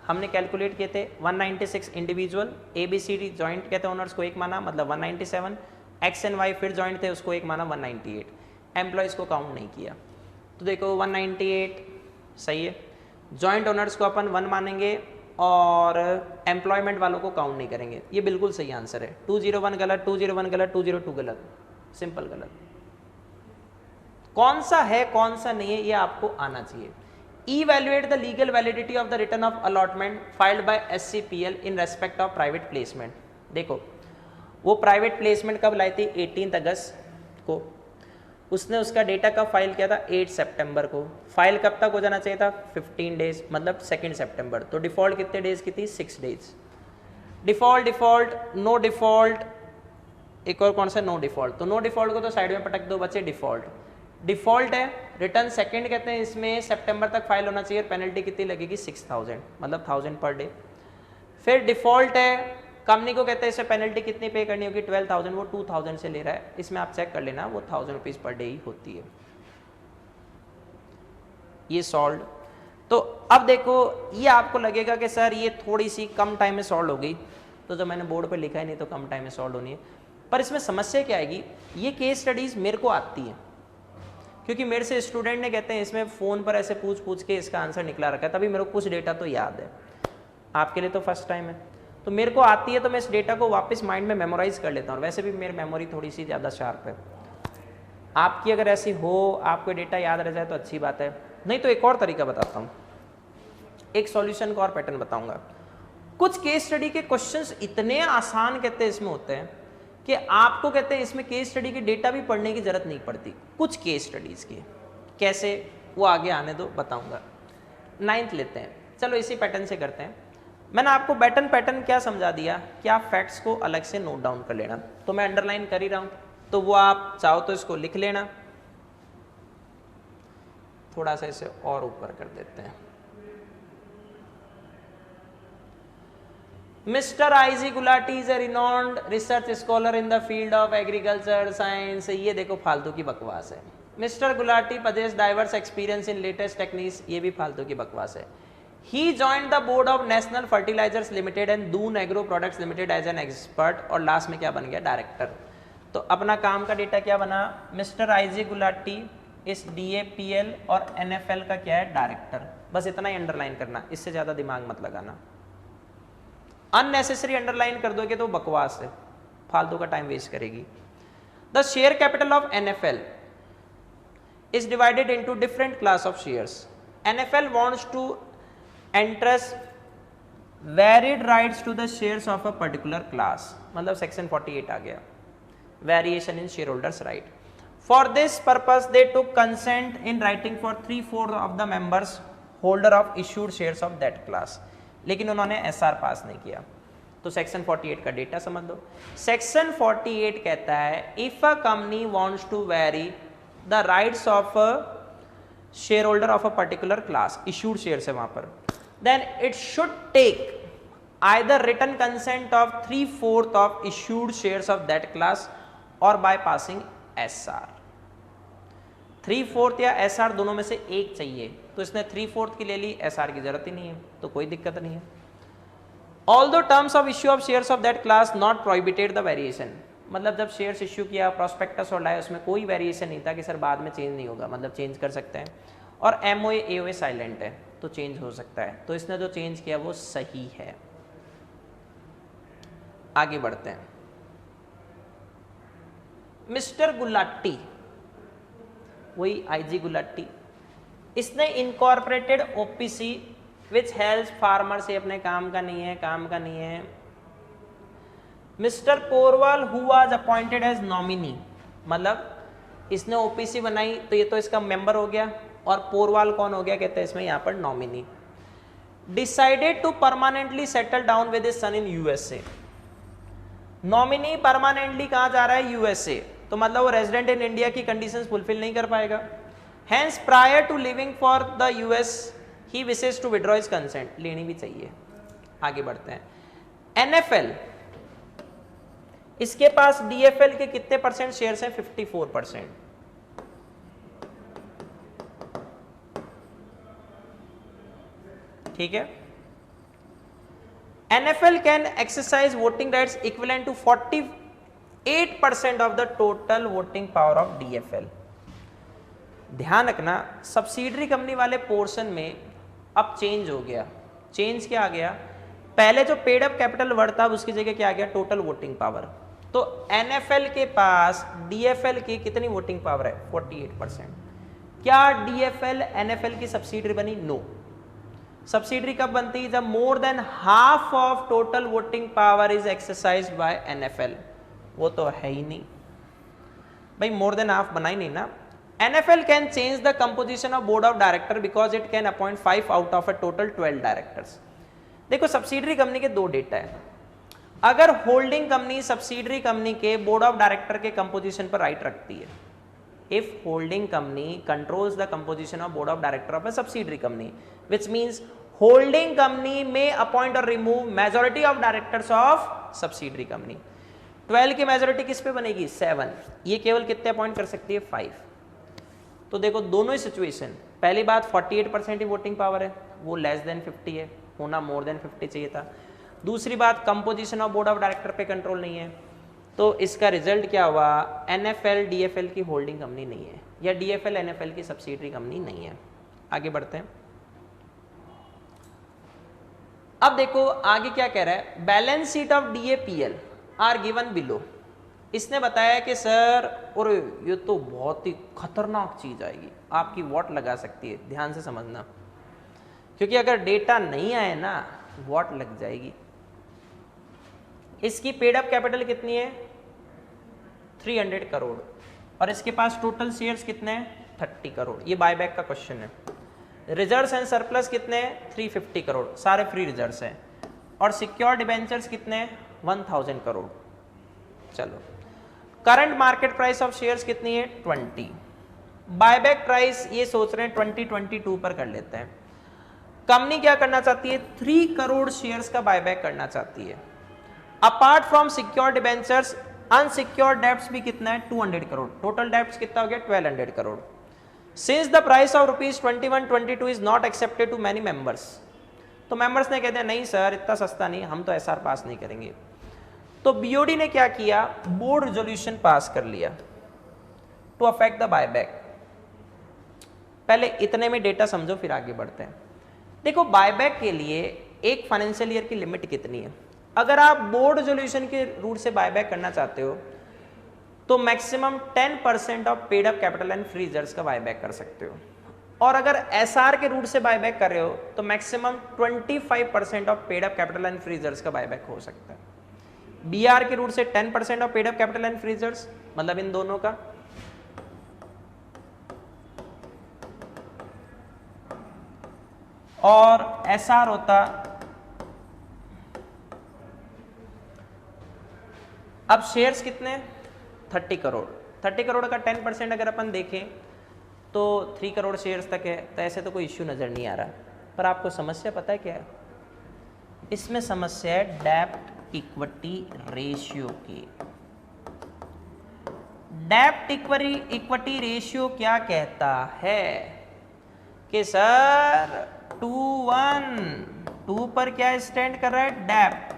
हमने कैलकुलेट किए थे 196 इंडिविजुअल, ABCD जॉइंट कहते हैं ओनर्स को एक माना, मतलब 197, X एंड Y फिर जॉइंट थे उसको एक माना 198, एम्प्लॉयज़ को काउंट नहीं किया। तो देखो 198 सही है, जॉइंट ओनर्स को अपन 1 मानेंगे और एम्प्लॉयमेंट वालों को काउंट नहीं करेंगे। ये बिल्कुल सही आंसर है। 201 गलत, 201 गलत, 202 गलत, सिंपल गलत। कौन सा है कौन सा नहीं है ये आपको आना चाहिए। Evaluate the legal validity of the return of allotment filed by SCPL in respect of private placement। देखो वो प्राइवेट प्लेसमेंट कब लाई थी? 18 अगस्त को। उसने उसका डेटा कब फाइल किया था? 8 सितंबर को। फाइल कब तक हो जाना चाहिए था? 15 डेज, मतलब 2 सितंबर। तो डिफॉल्ट कितने डेज की थी? 6 डेज। डिफॉल्ट, नो डिफॉल्ट, एक और कौन सा? No default. तो नो डिफॉल्ट को तो साइड में पटक दो बच्चे। डिफॉल्ट है, रिटर्न सेकंड कहते हैं, इसमें सितंबर तक फाइल होना चाहिए। पेनल्टी कितनी लगेगी? 6000, मतलब 1000 पर डे। फिर डिफॉल्ट है, कंपनी को कहते हैं इसे पेनल्टी कितनी पे करनी होगी? 12000, वो 2000 से ले रहा है। इसमें आप चेक कर लेना, वो 1000 रुपीज़ पर डे ही होती है। ये सॉल्व। तो अब देखो ये आपको लगेगा कि सर ये थोड़ी सी कम टाइम में सॉल्व हो गई, तो जो मैंने बोर्ड पे लिखा है नहीं तो कम टाइम में सॉल्व होनी है। पर इसमें समस्या क्या आएगी? ये केस स्टडीज़ मेरे को आती है, क्योंकि मेरे से स्टूडेंट ने कहते हैं इसमें फ़ोन पर ऐसे पूछ के इसका आंसर निकला रखा है, तभी मेरे को कुछ डेटा तो याद है। आपके लिए तो फर्स्ट टाइम है, तो मेरे को आती है तो मैं इस डेटा को वापस माइंड में मेमोराइज कर लेता हूँ। वैसे भी मेरी मेमोरी थोड़ी सी ज़्यादा शार्प है। आपकी अगर ऐसी हो, आपको डेटा याद रह जाए तो अच्छी बात है, नहीं तो एक और तरीका बताता हूँ, एक सॉल्यूशन का और पैटर्न बताऊँगा। कुछ केस स्टडी के क्वेश्चंस इतने आसान कहते हैं इसमें होते हैं कि आपको कहते हैं इसमें केस स्टडी की डेटा भी पढ़ने की जरूरत नहीं पड़ती। कुछ केस स्टडीज़ की कैसे, वो आगे आने दो, बताऊंगा। 9th लेते हैं, चलो इसी पैटर्न से करते हैं। मैंने आपको पैटर्न क्या समझा दिया कि आप फैक्ट्स को अलग से नोट डाउन कर लेना, तो मैं अंडरलाइन कर ही रहा हूँ, तो वो आप चाहो तो इसको लिख लेना। थोड़ा सा इसे और ऊपर कर देते हैं। Mister IG Gulati is a renowned research scholar in the field of agriculture science. ये देखो फालतू की बकवास है। Mister Gulati possesses diverse experience in latest techniques, ये भी फालतू की बकवास है। He joined the board of national fertilizers limited and Doon agro products limited as an expert, और लास्ट में क्या बन गया? डायरेक्टर। तो अपना काम का डेटा क्या बना? मिस्टर आईजी गुलाटी इस DAPL और NFL का क्या है? डायरेक्टर। बस इतना ही अंडरलाइन करना, इससे ज्यादा दिमाग मत लगाना। अननेसेसरी अंडरलाइन कर दोगे तो बकवास है, फालतू का टाइम वेस्ट करेगी। The share capital of NFL is divided into different class of shares. NFL wants to entrust varied rights to the shares of a particular class, मतलब सेक्शन 48 आ गया, variation in shareholders right. For this purpose they took consent in writing for 3/4 of the members holder of issued shares of that class, लेकिन उन्होंने SR पास नहीं किया। तो section 48 का data समझ दो। सेक्शन 48 कहता है if a company wants to vary the rights of a share holder of a particular class, issued share है वहां पर, then it should take either written consent of 3/4 of issued shares of that class और by passing SR। 3/4 या SR दोनों में से एक चाहिए, तो इसने 3/4 की ले ली, SR की जरूरत ही नहीं है, तो कोई दिक्कत नहीं है। Although terms of issue of shares of that class not prohibited the variation, मतलब जब शेयर्स इश्यू किया, प्रोस्पेक्टस और लाया, उसमें कोई वेरिएशन नहीं था कि सर बाद में चेंज नहीं होगा, मतलब चेंज कर सकते हैं। और MOA AOA साइलेंट है तो चेंज हो सकता है, तो इसने जो चेंज किया वो सही है। आगे बढ़ते हैं। मिस्टर गुलाटी, वही IG गुलाटी, इसने incorporated OPC which helps farmer, से अपने काम का नहीं है। Mister Porwal who was appointed as nominee, मतलब इसने OPC बनाई तो ये तो इसका मेंबर हो गया, और पोरवाल कौन हो गया? कहते हैं इसमें यहाँ पर nominee. Decided to permanently settle down with his son in USA। Nominee permanently कहाँ जा रहा है? USA, तो मतलब वो रेजिडेंट इन इंडिया की कंडीशंस फुलफिल नहीं कर पाएगा। Hence, prior to leaving for the US, he wishes to withdraw his consent, लेनी भी चाहिए। आगे बढ़ते हैं। एनएफएल, इसके पास डीएफएल के कितने परसेंट शेयर्स हैं? 54%। ठीक है। NFL can exercise voting rights equivalent to 48% of the total voting power of DFL। ध्यान रखना, सब्सिडरी कंपनी वाले पोर्शन में अब चेंज हो गया। चेंज क्या आ गया? पहले जो पेड अप कैपिटल वर्थ था उसकी जगह क्या आ गया? Total voting power. तो NFL के पास DFL की कितनी वोटिंग पावर है? 48%। क्या DFL NFL की सब्सिडरी बनी? नो। सब्सिडरी कब बनती है? जब more than half of total voting power is exercised by NFL। वो तो है ही नहीं भाई, मोर देन हाफ बना ही नहीं ना। NFL can change the composition of board of director because it can appoint 5 out of a total 12 directors. देखो, subsidiary company के दो डेटा है। अगर होल्डिंग कंपनी सब्सिडरी कंपनी के बोर्ड ऑफ डायरेक्टर के कंपोजिशन पर राइट रखती है, if holding company controls the composition of board of director of a subsidiary company, which means holding company may appoint or remove majority of directors of subsidiary company। 12 की majority किस पे बनेगी? 7। ये केवल कितने अपॉइंट कर सकती है? 5। तो देखो दोनों ही सिचुएशन, पहली बात 48% ही वोटिंग पावर है, वो लेस देन 50 है, होना मोर देन 50 चाहिए था। दूसरी बात, composition of board of director पे कंट्रोल नहीं है। तो इसका रिजल्ट क्या हुआ? NFL DFL की होल्डिंग कंपनी नहीं है, या DFL NFL की सब्सिडरी कंपनी नहीं है। आगे बढ़ते हैं। अब देखो आगे क्या कह रहा है। Balance sheet of DAPL are given below. इसने बताया कि सर, और ये तो बहुत ही खतरनाक चीज आएगी, आपकी वॉट लगा सकती है। ध्यान से समझना, क्योंकि अगर डेटा नहीं आए ना, वॉट लग जाएगी। इसकी पेड अप कैपिटल कितनी है? 300 करोड़, और इसके पास टोटल शेयर्स कितने हैं? 30 करोड़। ये बायबैक का क्वेश्चन है। रिजर्व्स एंड सरप्लस कितने हैं? 350 करोड़, सारे फ्री रिजर्व्स हैं। और सिक्योर डिबेंचर्स कितने हैं? 1000 करोड़। चलो, current market price of shares कितनी है? 20। बायबैक प्राइस ये सोच रहे हैं 2022 पर कर लेते हैं। कंपनी क्या करना चाहती है? 3 करोड़ शेयर्स का बायबैक करना चाहती है। Apart from secure debentures, unsecured debts भी कितना है? 200 करोड़। टोटल डेब्ट्स कितना हो गया? 1200 crore. Since the price of ₹2122 is not accepted to many members, तो मेंबर्स ने कहते हैं नहीं सर, इतना सस्ता नहीं, हम तो SR पास नहीं करेंगे। तो BOD ने क्या किया? बोर्ड रेजोल्यूशन पास कर लिया टू अफेक्ट द बायबैक। पहले इतने में डेटा समझो, फिर आगे बढ़ते हैं। देखो, बायबैक के लिए एक फाइनेंशियल ईयर की लिमिट कितनी है? अगर आप बोर्ड रेजोल्यूशन के रूट से बायबैक करना चाहते हो तो maximum 10% of paid up capital and free reserves का बायबैक कर सकते हो, और अगर SR के रूट से बायबैक कर रहे हो तो maximum 25% of paid up capital and free reserves का बायबैक हो सकता है। BR के रूट से 10% of paid up capital and free reserves, मतलब इन दोनों का, और SR होता, अब शेयर्स कितने? 30 करोड़। 30 करोड़ का 10% अगर अपन देखें तो 3 करोड़ शेयर्स तक है, तो ऐसे तो कोई इश्यू नज़र नहीं आ रहा। पर आपको समस्या पता है क्या है? इसमें समस्या है डेब्ट इक्विटी रेशियो की। डेब्ट इक्विटी रेशियो क्या कहता है कि सर 2 पर क्या स्टैंड कर रहा है? डेब्ट।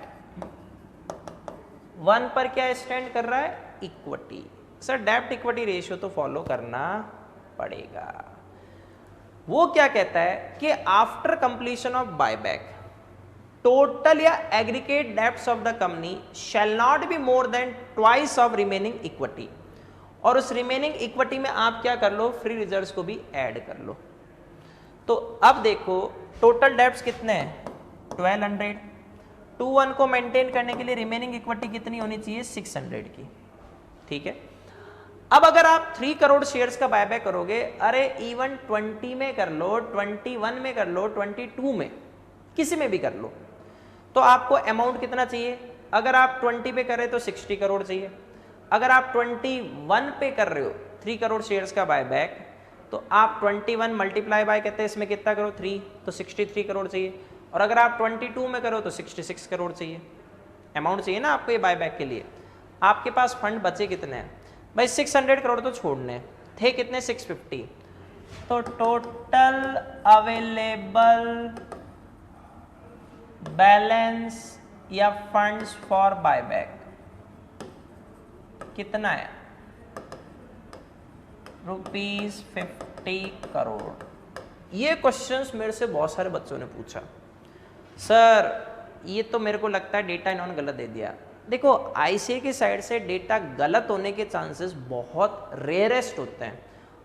1 पर क्या स्टैंड कर रहा है? इक्विटी। सर डेब्ट इक्विटी रेशियो तो फॉलो करना पड़ेगा। वो क्या कहता है कि after completion of buyback, total या aggregate debts of the company shall not be more than twice of remaining equity, और उस रिमेनिंग इक्विटी में आप क्या कर लो? फ्री रिजर्व्स को भी ऐड कर लो। तो अब देखो टोटल डेब्ट्स कितने हैं? 1200। 21 को मेंटेन करने के लिए रिमेनिंग इक्विटी कितनी होनी चाहिए? 600 की। ठीक है। अब अगर आप 3 करोड़ शेयर्स का बायबैक करोगे, अरे इवन 20 में कर लो, 21 में कर लो, 22 में, किसी में भी कर लो, तो आपको अमाउंट कितना चाहिए? अगर आप 20 पे कर रहे तो 60 करोड़ चाहिए। अगर आप 21 पे कर रहे हो 3 करोड़ शेयर्स का बायबैक, तो आप 21 मल्टीप्लाई बाय कहते हैं इसमें कितना करो 3, तो 63 करोड़ चाहिए। और अगर आप 22 में करो तो 66 करोड़ चाहिए, अमाउंट चाहिए ना आपको ये बायबैक के लिए। आपके पास फंड बचे कितने हैं भाई? 600 करोड़ तो छोड़ने थे, कितने 650। तो टोटल अवेलेबल बैलेंस या फंड्स फॉर बायबैक कितना है? ₹50 करोड़। ये क्वेश्चंस मेरे से बहुत सारे बच्चों ने पूछा, सर ये तो मेरे को लगता है डेटा इन्होंने गलत दे दिया। देखो आईसीए की साइड से डेटा गलत होने के चांसेस बहुत रेयरेस्ट होते हैं,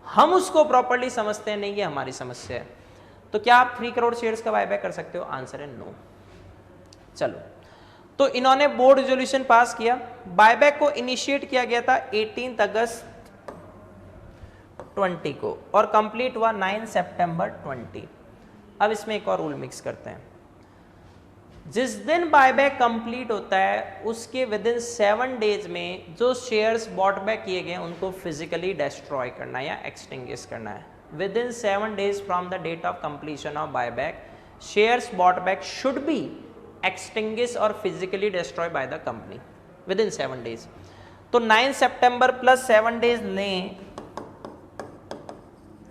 हम उसको प्रॉपर्ली समझते हैं नहीं, ये हमारी समस्या है। तो क्या आप 3 करोड़ शेयर्स का बायबैक कर सकते हो? आंसर है नो। चलो, तो इन्होंने बोर्ड रेजोल्यूशन पास किया, बायबैक को इनिशिएट किया गया था 18 अगस्त 20 को और कंप्लीट हुआ 9 सितंबर 20। अब इसमें एक और रूल मिक्स करते हैं। जिस दिन बायबैक कंप्लीट होता है उसके विद इन 7 डेज में जो शेयर्स बॉट बैक किए गए उनको फिजिकली डिस्ट्रॉय करना है या एक्सटिंग्विश करना है। Within 7 days from the date of completion of buyback shares bought back should be extinguish और physically destroy by the company within 7 days. तो 9 सितंबर प्लस 7 डेज लें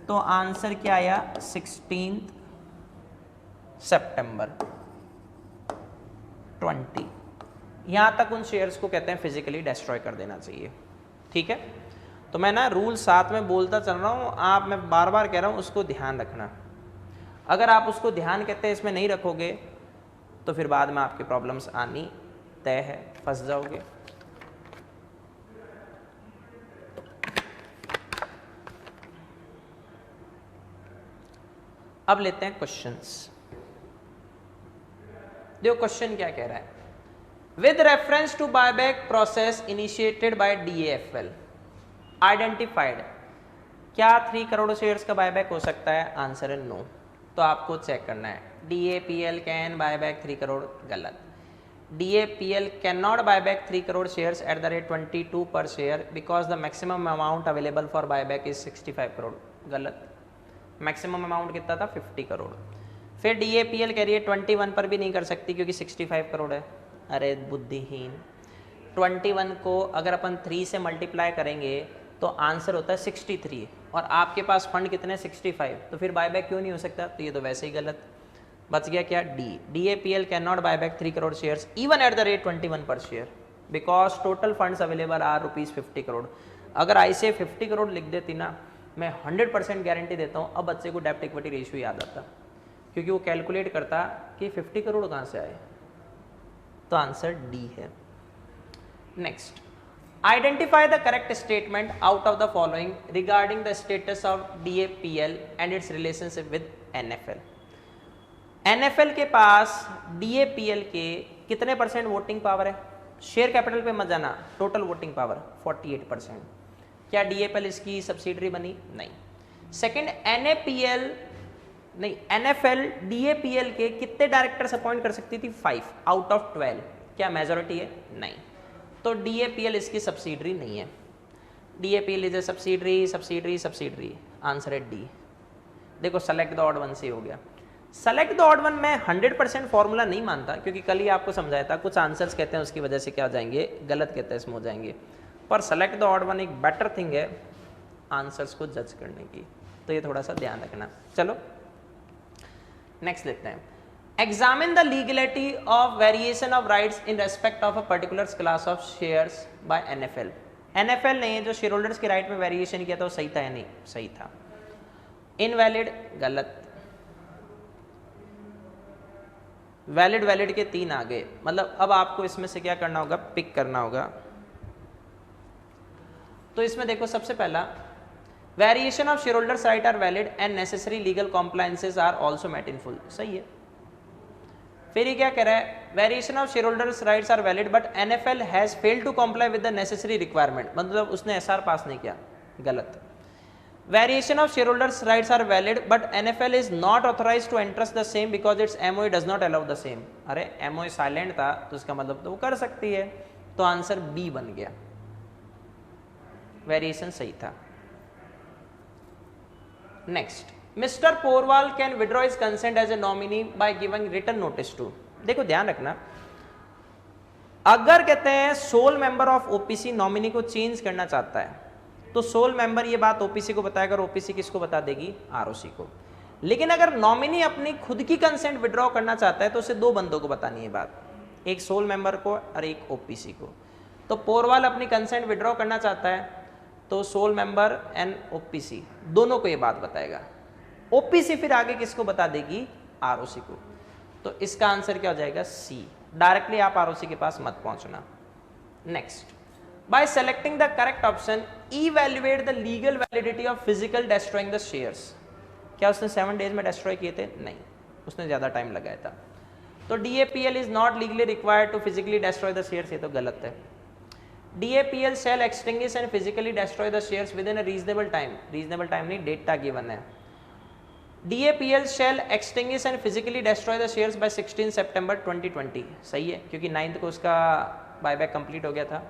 तो आंसर क्या आया? 16 सितंबर 20। यहां तक उन शेयर्स को कहते हैं फिजिकली डिस्ट्रॉय कर देना चाहिए। ठीक है, तो मैं ना रूल साथ में बोलता चल रहा हूं, आप मैं बार बार कह रहा हूं उसको ध्यान रखना। अगर आप उसको ध्यान कहते हैं इसमें नहीं रखोगे तो फिर बाद में आपकी प्रॉब्लम्स आनी तय है, फंस जाओगे। अब लेते हैं क्वेश्चंस। देखो क्वेश्चन क्या कह रहा है, with reference to buyback process initiated by DFL identified, क्या 3 करोड़ शेयर्स का बायबैक हो सकता है? आंसर है नो। तो आपको चेक करना है, डीएपीएल कैन बायबैक 3 करोड़, गलत। DAPL can not buyback 3 crore shares at the rate 22 per share because the maximum amount available for buyback is 65 crore, गलत। मैक्सिमम अमाउंट कितना था? 50 करोड़। फिर डीएपीएल कह रही है 21 पर भी नहीं कर सकती क्योंकि 65 करोड़ है। अरे बुद्धिहीन, 21 को अगर अपन 3 से मल्टीप्लाई करेंगे तो आंसर होता है 63 और आपके पास फंड कितने? 65, तो फिर बायबैक क्यों नहीं हो सकता? तो ये तो वैसे ही गलत। बच गया क्या? D, डीएपीएल can not buyback 3 crore shares even at the rate 21 पर share because total funds available are ₹50 crore. अगर ऐसे 50 करोड़ लिख देती ना, मैं 100% गारंटी देता हूँ अब बच्चे को डेब्ट इक्विटी रेशियो याद आता, क्योंकि वो कैलकुलेट करता कि 50 करोड़ कहाँ से आए। तो आंसर डी है। Next, identify the correct statement out of the following regarding the status of DAPL and its relationship with NFL. NFL के पास डीएपीएल के कितने % वोटिंग पावर है? शेयर कैपिटल पे मत जाना, टोटल वोटिंग पावर 48%। क्या डीएपीएल इसकी सब्सिडरी बनी? नहीं। सेकंड, एनएपीएल नहीं, एनएफएल डीएपीएल के कितने डायरेक्टर्स अपॉइंट कर सकती थी? 5 आउट ऑफ 12। क्या मेजॉरिटी है? नहीं। तो डीएपीएल इसकी सब्सिडरी नहीं है। DAPL is a subsidiary subsidiary subsidiary, answer है डी। देखो सेलेक्ट द ऑड वन से हो गया। सेलेक्ट द ऑड वन में 100% फॉर्मूला नहीं मानता, क्योंकि कल ही आपको समझाया था कुछ आंसर्स कहते हैं उसकी वजह से क्या हो जाएंगे? गलत कहते हैं इसमें हो जाएंगे। पर सेलेक्ट द ऑड वन एक बेटर थिंग है आंसर्स को जज करने की, तो ये थोड़ा सा ध्यान रखना। चलो नेक्स्ट लेते हैं, examine the legality of variation of rights in respect of a particular class of shares by NFL. NFL ने जो शेयर होल्डर्स की राइट में वेरिएशन किया था वो सही था या नहीं? सही था। इनवैलिड, गलत। वैलिड, वैलिड के 3 आ गए, मतलब अब आपको इसमें से क्या करना होगा? पिक करना होगा। तो इसमें देखो सबसे पहला, variation of share holders right are valid and necessary legal compliances are also met in full, सही है। फिर ये क्या कह रहा है? Variation of share holders rights are valid but NFL has failed to comply with the necessary requirement, मतलब उसने एसआर पास नहीं किया, गलत। Variation of share holders rights are valid but NFL is not authorized to entrust the same because it's MOA does not allow the same. अरे MOA silent था तो इसका मतलब तो वो कर सकती है, तो आंसर बी बन गया, वेरिएशन सही था। Next, mister Porwal can withdraw his consent as a nominee by giving written notice to. देखो ध्यान रखना, अगर कहते हैं sole member of OPC nominee को चेंज करना चाहता है तो सोल मेंबर ये बात ओपीसी को बताएगा और ओपीसी किसको बता देगी, आरओसी को। लेकिन अगर नॉमिनी अपनी खुद की कंसेंट विड्रॉ करना चाहता है तो उसे दो बंदों को बतानी है बात, एक सोल मेंबर को और एक ओपीसी को। तो पोरवाल अपनी कंसेंट विड्रॉ करना चाहता है तो सोल मेंबर एंड ओपीसी दोनों को ये बात बताएगा। ओपीसी फिर आगे किसको बता देगी, आरओसी को। तो इसका आंसर क्या हो जाएगा, सी। डायरेक्टली आप आरओसी के पास मत पहुंचना। Next, bye selecting the correct option evaluate the legal validity of physical destroying the shares. क्या उसने 7 डेज में डिस्ट्रॉय किए थे, नहीं, उसने ज्यादा टाइम लगाया था। तो DAPL is not legally required to physically destroy the shares, ये तो गलत है। DAPL shall extinguish and physically destroy the shares within a reasonable time, reasonable time नहीं, डेटा गिवन है। DAPL shall extinguish and physically destroy the shares by 16 सितंबर 2020, सही है क्योंकि 9th को उसका बायबैक कंप्लीट हो गया था।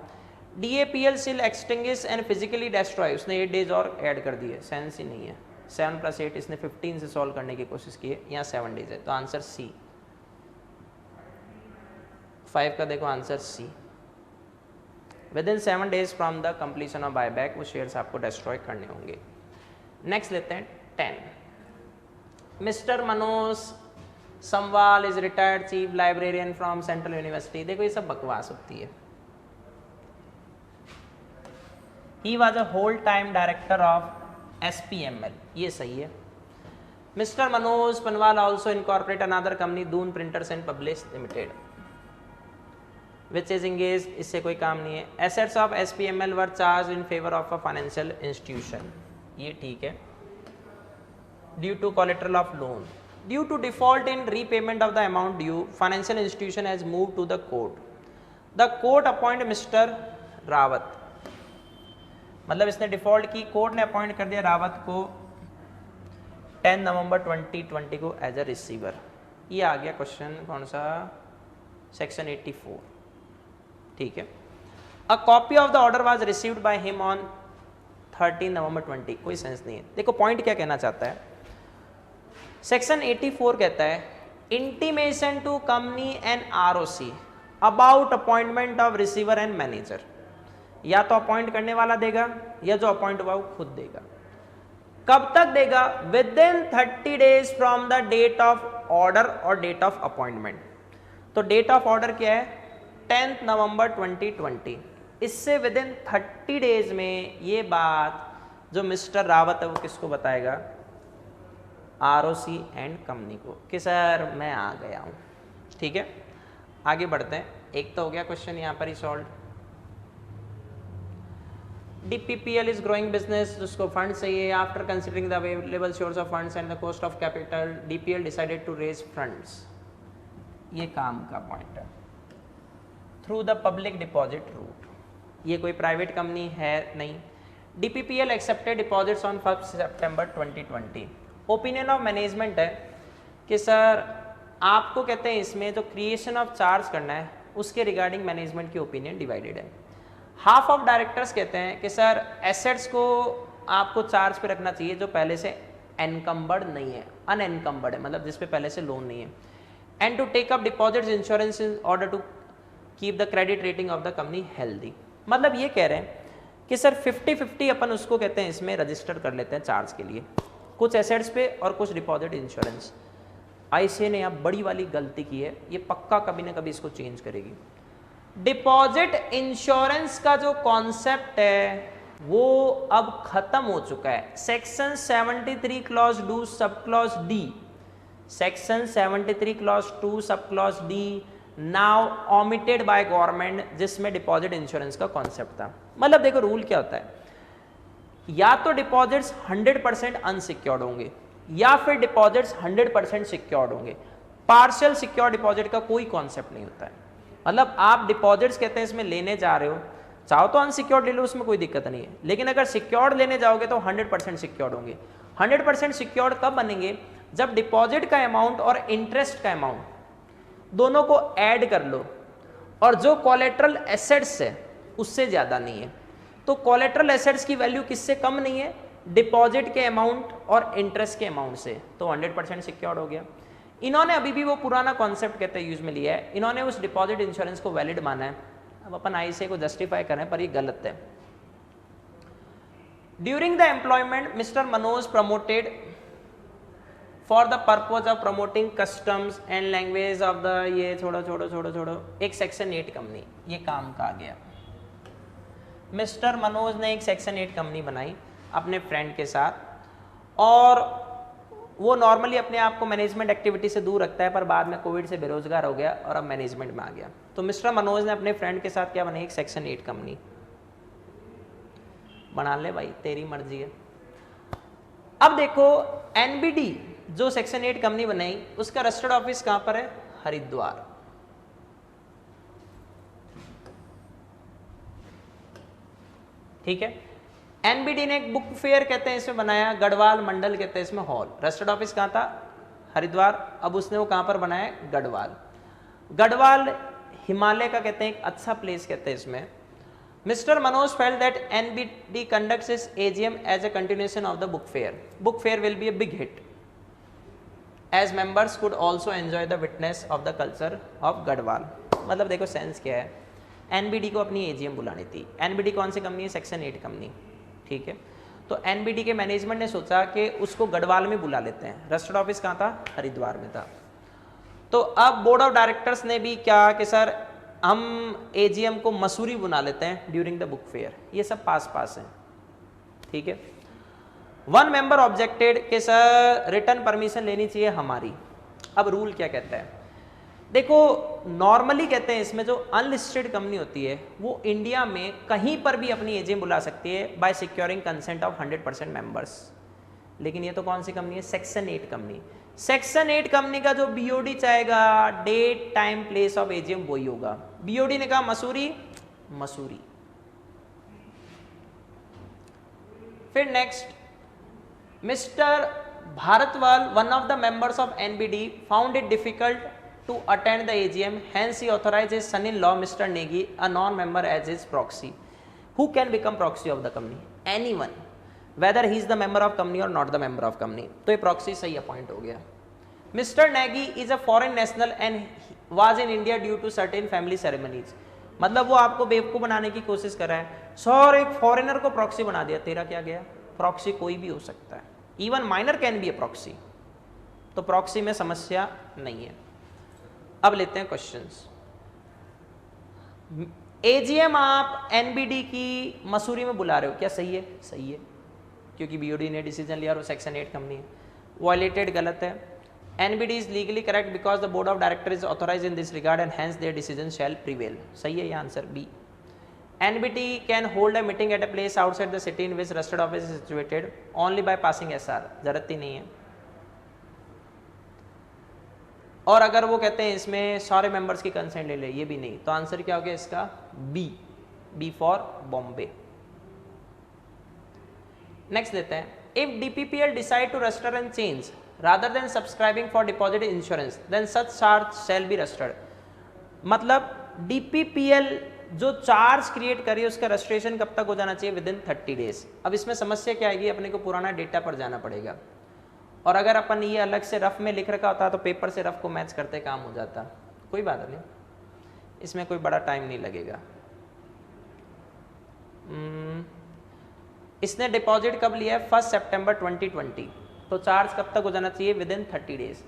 DAPL shall extinguish and physically destroy, उसने 8 डेज और ऐड कर दिए, सेंस ही नहीं है। 7 + 8 इसने 15 से सॉल्व करने की कोशिश की है, यहाँ 7 डेज है, तो आंसर सी। 5 का देखो answer C. Within 7 days from the completion of buyback वो शेयर्स आपको डिस्ट्रॉय करने होंगे। नेक्स्ट लेते हैं 10। Mister Manoj Samwal is retired chief librarian from central university. देखो ये सब बकवास होती है। He was a whole time director of SPML, ये सही है। Mister Manoj Panwal also incorporate another company Doon printers and publish limited which is engage, इससे कोई काम नहीं है। Assets of SPML were charge in favour of a financial institution, ये ठीक है। Due to collateral of loan, due to default in repayment of the amount due financial institution has move to the court. The court appoint mister Rawat, मतलब इसने default की, court ने appoint कर दिया रावत को 10 नवंबर 2020 को एज अ रिसीवर। ये आ गया क्वेश्चन कौन सा, सेक्शन 84, ठीक है। A copy of the order was received by him on 13 नवंबर 20, कोई सेंस नहीं है। देखो पॉइंट क्या कहना चाहता है, सेक्शन 84 कहता है intimation to company and ROC about appointment of receiver and manager. या तो अपॉइंट करने वाला देगा या जो अपॉइंट हुआ वो खुद देगा। कब तक देगा, within 30 days from the date of order और डेट ऑफ अपॉइंटमेंट। तो डेट ऑफ ऑर्डर क्या है, 10 नवंबर 2020। इससे विद इन 30 डेज में ये बात जो मिस्टर रावत है वो किसको बताएगा, ROC एंड कंपनी को, कि सर मैं आ गया हूं। ठीक है, आगे बढ़ते हैं। एक तो हो गया क्वेश्चन यहां पर ही solve. DPPL is growing business, जिसको फंड चाहिए। After considering the available source of funds and the cost of capital, DPL decided to raise funds. ये काम का पॉइंट है। Through the public deposit route, ये कोई प्राइवेट कंपनी है नहीं। DPPL एक्सेप्टेड डिपॉजिट्स ऑन 1 सितंबर 2020। ओपिनियन ऑफ मैनेजमेंट है कि सर आपको कहते हैं इसमें जो क्रिएशन ऑफ चार्ज करना है उसके रिगार्डिंग मैनेजमेंट की ओपिनियन डिवाइडेड है। हाफ ऑफ डायरेक्टर्स कहते हैं कि सर एसेट्स को आपको चार्ज पे रखना चाहिए जो पहले से एनकम्बर्ड नहीं है, अनएनकम्बर्ड है, मतलब जिस पे पहले से लोन नहीं है। And to take up deposits insurance in order to keep the credit rating of the company healthy. मतलब ये कह रहे हैं कि सर 50-50 अपन उसको कहते हैं इसमें रजिस्टर कर लेते हैं चार्ज के लिए, कुछ एसेट्स पे और कुछ डिपॉजिट इंश्योरेंस। ICA ने यहाँ बड़ी वाली गलती की है, ये पक्का कभी ना कभी इसको चेंज करेगी। डिपॉजिट इंश्योरेंस का जो कॉन्सेप्ट है वो अब खत्म हो चुका है। Section 73 clause 2 sub clause D, section 73 clause 2 sub clause D now omitted by government, जिसमें डिपॉजिट इंश्योरेंस का कॉन्सेप्ट था। मतलब देखो रूल क्या होता है, या तो डिपॉजिट्स 100% अनसिक्योर्ड होंगे या फिर डिपॉजिट्स 100% सिक्योर्ड होंगे। पार्शियल सिक्योर डिपॉजिट का कोई कॉन्सेप्ट नहीं होता है। मतलब आप डिपॉजिट्स कहते हैं इसमें लेने जा रहे हो, चाहो तो अनसिक्योर्ड ले लो, उसमें कोई दिक्कत नहीं है, लेकिन अगर सिक्योर्ड लेने जाओगे तो 100% सिक्योर्ड होंगे। 100% सिक्योर्ड कब बनेंगे, जब डिपॉजिट का अमाउंट और इंटरेस्ट का अमाउंट दोनों को ऐड कर लो और जो कोलेटरल एसेट्स है उससे ज्यादा नहीं है। तो कोलेटरल एसेट्स की वैल्यू किससे कम नहीं है, डिपॉजिट के अमाउंट और इंटरेस्ट के अमाउंट से, तो 100% सिक्योर्ड हो गया। इन्होंने अभी भी वो पुराना कॉन्सेप्ट कहते हैं यूज में लिया है, इन्होंने उस डिपॉजिट इंश्योरेंस को वैलिड माना है। अब अपन आईसीए को जस्टिफाई करें पर ये गलत है। During the employment mister Manoj promoted for the purpose of promoting customs and language of the, ये छोड़ो एक सेक्शन 8 कंपनी, ये काम का आ गया। मिस्टर मनोज ने एक सेक्शन 8 कंपनी बनाई अपने फ्रेंड के साथ, और वो नॉर्मली अपने आप को मैनेजमेंट एक्टिविटी से दूर रखता है, पर बाद में कोविड से बेरोजगार हो गया और अब मैनेजमेंट में आ गया। तो मिस्टर मनोज ने अपने फ्रेंड के साथ क्या बनाई, एक सेक्शन 8 कंपनी बना ले भाई, तेरी मर्जी है। अब देखो एनबीडी जो सेक्शन 8 कंपनी बनाई उसका रजिस्टर्ड ऑफिस कहां पर है, हरिद्वार। ठीक है। एनबीडी ने एक बुक फेयर कहते हैं इसमें बनाया, गढ़वाल मंडल कहते हैं इसमें हॉल। रजिस्टर्ड ऑफिस कहां था, हरिद्वार। अब उसने वो कहां पर बनाया, गढ़वाल। गढ़वाल हिमालय का कहते हैं एक अच्छा प्लेस कहते हैं इसमें। Mister Manoj felt that NBD conducts its AGM as a continuation of the book fair. Book fair will be a big hit as members could also enjoy the witness of the culture of Garhwal. मतलब देखो sense क्या है, NBD को अपनी AGM बुलानी थी। NBD कौन सी company है, सेक्शन 8 कंपनी। ठीक है। तो एनबीडी के मैनेजमेंट ने सोचा कि उसको गढ़वाल में बुला लेते हैं। रजिस्टर्ड ऑफिस कहाँ था, हरिद्वार में था। तो अब बोर्ड ऑफ डायरेक्टर्स ने भी क्या कि सर हम एजीएम को मसूरी बुला लेते हैं ड्यूरिंग द बुक फेयर। ये सब पास है। ठीक है। वन मेंबर ऑब्जेक्टेड कि सर रिटर्न परमिशन लेनी चाहिए हमारी। अब रूल क्या कहता है, देखो नॉर्मली कहते हैं इसमें जो अनलिस्टेड कंपनी होती है वो इंडिया में कहीं पर भी अपनी एजीएम बुला सकती है by securing consent of 100% members. लेकिन ये तो कौन सी कंपनी है, सेक्शन 8 कंपनी। सेक्शन 8 कंपनी का जो बीओडी चाहेगा, date time place of AGM वही होगा। बीओडी ने कहा मसूरी, मसूरी। फिर next, mister Bharatwal one of the members of NBD found it difficult to attend the AGM, hence he authorized his son-in-law Mr. Negi, a non-member, as his proxy. Who can become proxy of the company? Anyone, whether he is the member of company or not the member of company. तो ये proxy सही appoint हो गया। Mr. Negi is a foreign national and was in India due to certain family ceremonies. मतलब वो आपको बेवकूफ बनाने की कोशिश कर रहा है। सर एक फॉरेनर को प्रॉक्सी बना दिया, तेरा क्या गया। प्रॉक्सी कोई भी हो सकता है, even minor can be A proxy. तो प्रॉक्सी में समस्या नहीं है। अब लेते हैं क्वेश्चंस। एजीएम आप एनबीडी की मसूरी में बुला रहे हो, क्या सही है, सही है, क्योंकि बीओडी ने डिसीजन लिया और वो सेक्शन 8 कंपनी है। वॉयलेटेड गलत है। NBD is legally correct because the board of director is authorise in this regard and hence their decision shall prevail. सही है ये answer B. NBD can hold a meeting at a place outside the city in which registered office is situated only by passing SR. जरूरत ही नहीं है। और अगर वो कहते हैं इसमें सारे मेंबर्स की कंसेंट ले ले, ये भी नहीं। तो आंसर क्या हो गया इसका, B, B for Bombay. Next लेते हैं, if DPPL decide to register and change rather than subscribing for deposit insurance then such charge shall be registered. मतलब डीपीपीएल जो चार्ज क्रिएट करी उसका रजिस्ट्रेशन कब तक हो जाना चाहिए, विद इन 30 डेज। अब इसमें समस्या क्या आएगी, अपने को पुराना डेटा पर जाना पड़ेगा, और अगर अपन ये अलग से रफ में लिख रखा होता तो पेपर से रफ को मैच करते काम हो जाता। कोई बात नहीं, इसमें कोई बड़ा टाइम नहीं लगेगा। इसने डिपॉजिट कब लिया है, 1 सितंबर 2020। तो चार्ज कब तक हो जाना चाहिए, विद इन 30 डेज।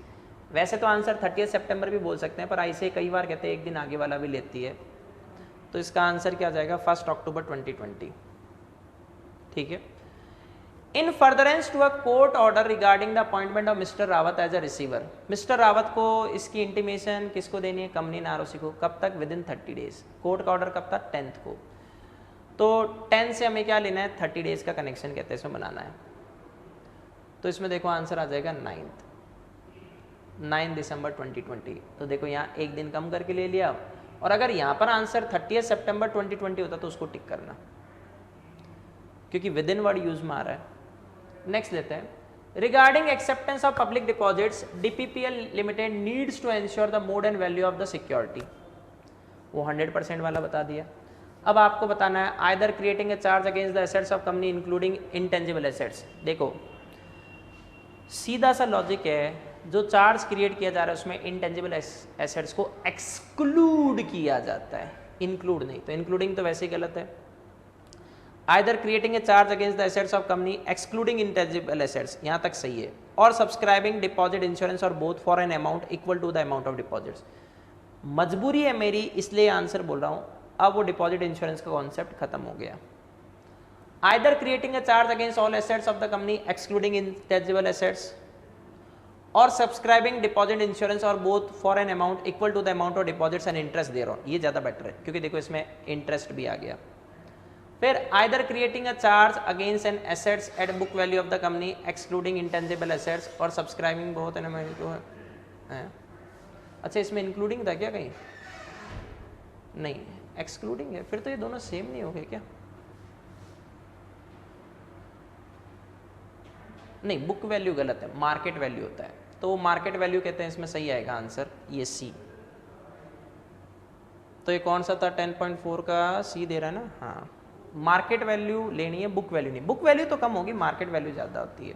वैसे तो आंसर 30 सितंबर भी बोल सकते हैं, पर ऐसे कई बार कहते हैं एक दिन आगे वाला भी लेती है। तो इसका आंसर क्या जाएगा, 1 अक्टूबर 2020। ठीक है। In furtherance to a court order regarding the appointment of Mr. Rawat as a receiver, Mr. Rawat को इसकी इंटीमेशन किसको देनी है, कंपनी नारोसी को। कब तक, विद इन 30 डेज। कोर्ट का ऑर्डर कब था, 10th को। तो 10 से हमें क्या लेना है, 30 डेज का कनेक्शन कहते हैं इसमें बनाना है। तो इसमें देखो आंसर आ जाएगा 9 दिसंबर 2020। तो देखो यहाँ एक दिन कम करके ले लिया, और अगर यहाँ पर आंसर 30 सितंबर 2020 होता तो उसको टिक करना, क्योंकि विद इन वर्ड यूज में आ रहा है। नेक्स्ट लेते हैं, regarding acceptance of public deposits DPPL limited needs to ensure the mode and value of the security. वो 100% वाला बता दिया। अब आपको बताना है either creating a charge against the assets of company including intangible assets. देखो सीधा सा लॉजिक है, जो चार्ज क्रिएट किया जा रहा है उसमें इनटेंजिबल एसेट्स को एक्सक्लूड किया जाता है, इंक्लूड नहीं। तो इंक्लूडिंग तो वैसे ही गलत है। Either creating a charge against the assets of company excluding intangible assets, यहाँ तक सही है। और सब्सक्राइबिंग डिपॉजिट इंश्योरेंस और both for an amount equal to the amount of deposits. मजबूरी है मेरी इसलिए आंसर बोल रहा हूँ, अब वो डिपॉजिट इंश्योरेंस का कॉन्सेप्ट खत्म हो गया। Either creating a charge against all assets of the company excluding intangible assets और सब्सक्राइबिंग डिपॉजिट इंश्योरेंस और both for an amount equal to the amount of deposits and interest दे रहा हूँ, ये ज़्यादा बेटर है क्योंकि देखो इसमें इंटरेस्ट भी आ गया। फिर either creating a charge against an assets at book value of the company excluding intangible assets और सब्सक्राइबिंग बहुत एन अमाउंट है। अच्छा इसमें इंक्लूडिंग था क्या कहीं? नहीं, एक्सक्लूडिंग है। फिर तो ये दोनों सेम नहीं हो गए क्या? नहीं, बुक वैल्यू गलत है, मार्केट वैल्यू होता है, तो मार्केट वैल्यू कहते हैं, इसमें सही आएगा आंसर ये सी। तो ये कौन सा था 10.4 का? सी दे रहा है ना। हाँ, मार्केट वैल्यू लेनी है, बुक वैल्यू नहीं। बुक वैल्यू तो कम होगी, मार्केट वैल्यू ज्यादा होती है।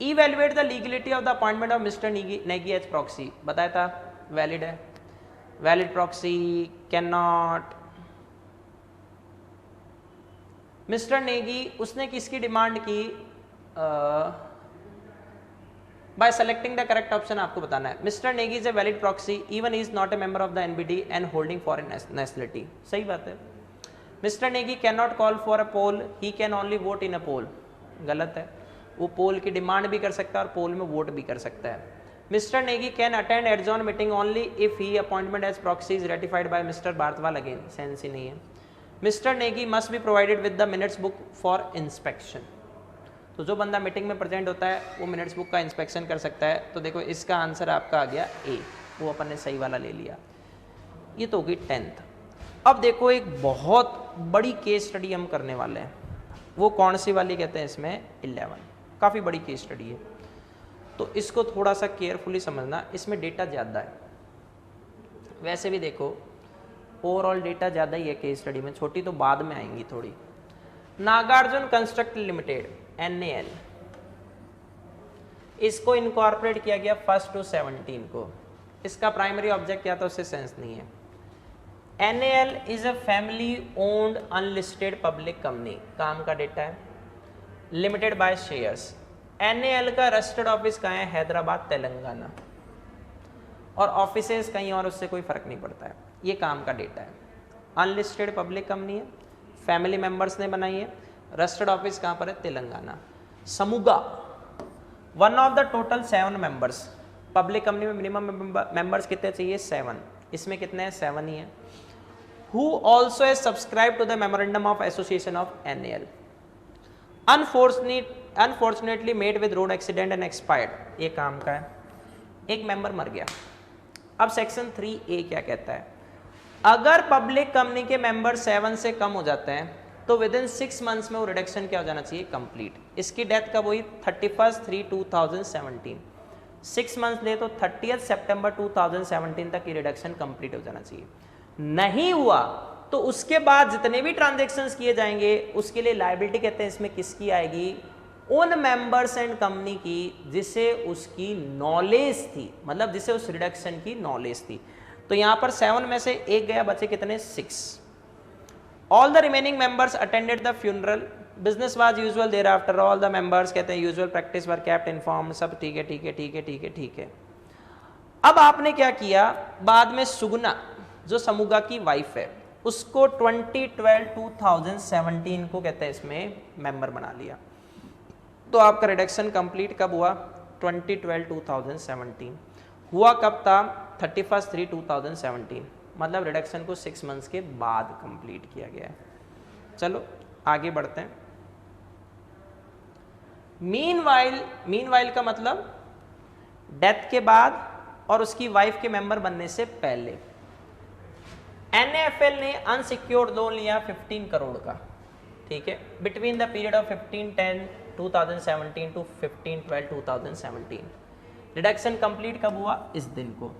Evaluate the legality of the appointment of mister Negi as proxy, बताया था वैलिड है। Valid proxy can not. Mister Negi उसने किसकी डिमांड की? By selecting the correct option आपको बताना है। Mister Negi is a valid proxy even is not a member of the NBD and holding foreign nationality, सही बात है। Mister Negi can not call for a poll, he can only vote in a poll, गलत है। वो पोल की demand भी कर सकता है और पोल में वोट भी कर सकता है। Mister Negi can attend adjourn meeting only if he appointment as proxy is ratified by mister Bartwal, again sense ही नहीं है। Mister Negi must be provided with the minutes book for inspection, तो जो बंदा मीटिंग में प्रेजेंट होता है वो मिनट्स बुक का इंस्पेक्शन कर सकता है। तो देखो इसका आंसर आपका आ गया ए, वो अपन ने सही वाला ले लिया। ये तो होगी 10th। अब देखो एक बहुत बड़ी केस स्टडी हम करने वाले हैं, वो कौन सी वाली कहते हैं इसमें? 11, काफ़ी बड़ी केस स्टडी है, तो इसको थोड़ा सा केयरफुली समझना, इसमें डेटा ज़्यादा है। वैसे भी देखो ओवरऑल डेटा ज़्यादा ही है केस स्टडी में, छोटी तो बाद में आएंगी थोड़ी। नागार्जुन कंस्ट्रक्ट लिमिटेड NAL, इसको इनकॉर्पोरेट किया गया 1 to 17 को। इसका प्राइमरी ऑब्जेक्ट क्या था उससे सेंस नहीं है। NAL is a family owned unlisted public company, काम का डेटा है, लिमिटेड बाय शेयर्स। NAL का रजिस्टर्ड ऑफिस कहाँ है? हैदराबाद, तेलंगाना, और ऑफिसेज कहीं और, उससे कोई फर्क नहीं पड़ता है। ये काम का डेटा है, अनलिस्टेड पब्लिक कंपनी है, फैमिली मेंबर्स ने बनाई है, रजिस्टर्ड ऑफिस कहाँ पर है? Telangana. Samuga one of the total 7 members, public company में मिनिमम मेंबर्स कितने चाहिए? 7, इसमें कितने हैं? 7 ही है। Who also has subscribe to the memorandum of association of NAL, unfortunately made with road accident and expired, ये काम का है। एक मेंबर मर गया। अब सेक्शन 3A क्या कहता है? अगर पब्लिक कंपनी के मेंबर 7 से कम हो जाते हैं तो विद इन 6 मंथ्स में वो रिडक्शन क्या हो जाना चाहिए? कंप्लीट। इसकी डेथ कब हुई? 31/3/2017। 6 मंथ्स ले तो 30 सितंबर 2017 तक ये रिडक्शन कंप्लीट हो जाना चाहिए। नहीं हुआ तो उसके बाद जितने भी ट्रांजेक्शन्स किए जाएंगे उसके लिए लायबिलिटी कहते हैं इसमें किसकी आएगी? उन मेंबर्स एंड कंपनी की जिसे उसकी नॉलेज थी, मतलब जिसे उस रिडक्शन की नॉलेज थी। तो यहां पर 7 में से एक गया, बचे कितने? 6। All the remaining members attended the funeral, business was usual there after, all the members कहते हैं usual practice were kept informed, सब ठीक है ठीक है ठीक है ठीक है ठीक है। अब आपने क्या किया? बाद में सुगना जो समूगा की वाइफ है उसको 2017 को कहते हैं इसमें मेंबर बना लिया। तो आपका रिडक्शन कंप्लीट कब हुआ? 2017 हुआ। कब था? 31/3/2017, मतलब रिडक्शन को 6 मंथ्स के बाद कंप्लीट किया गया है। चलो आगे बढ़ते हैं। मीनवाइल का मतलब डेथ के बाद और उसकी वाइफ के मेंबर बनने से पहले। NAFL ने अनसिक्योर्ड लोन लिया 15 करोड़ का, ठीक है, between the period of 15/10/2017 to 15/12/2017। Reduction complete कब हुआ? इस दिन को।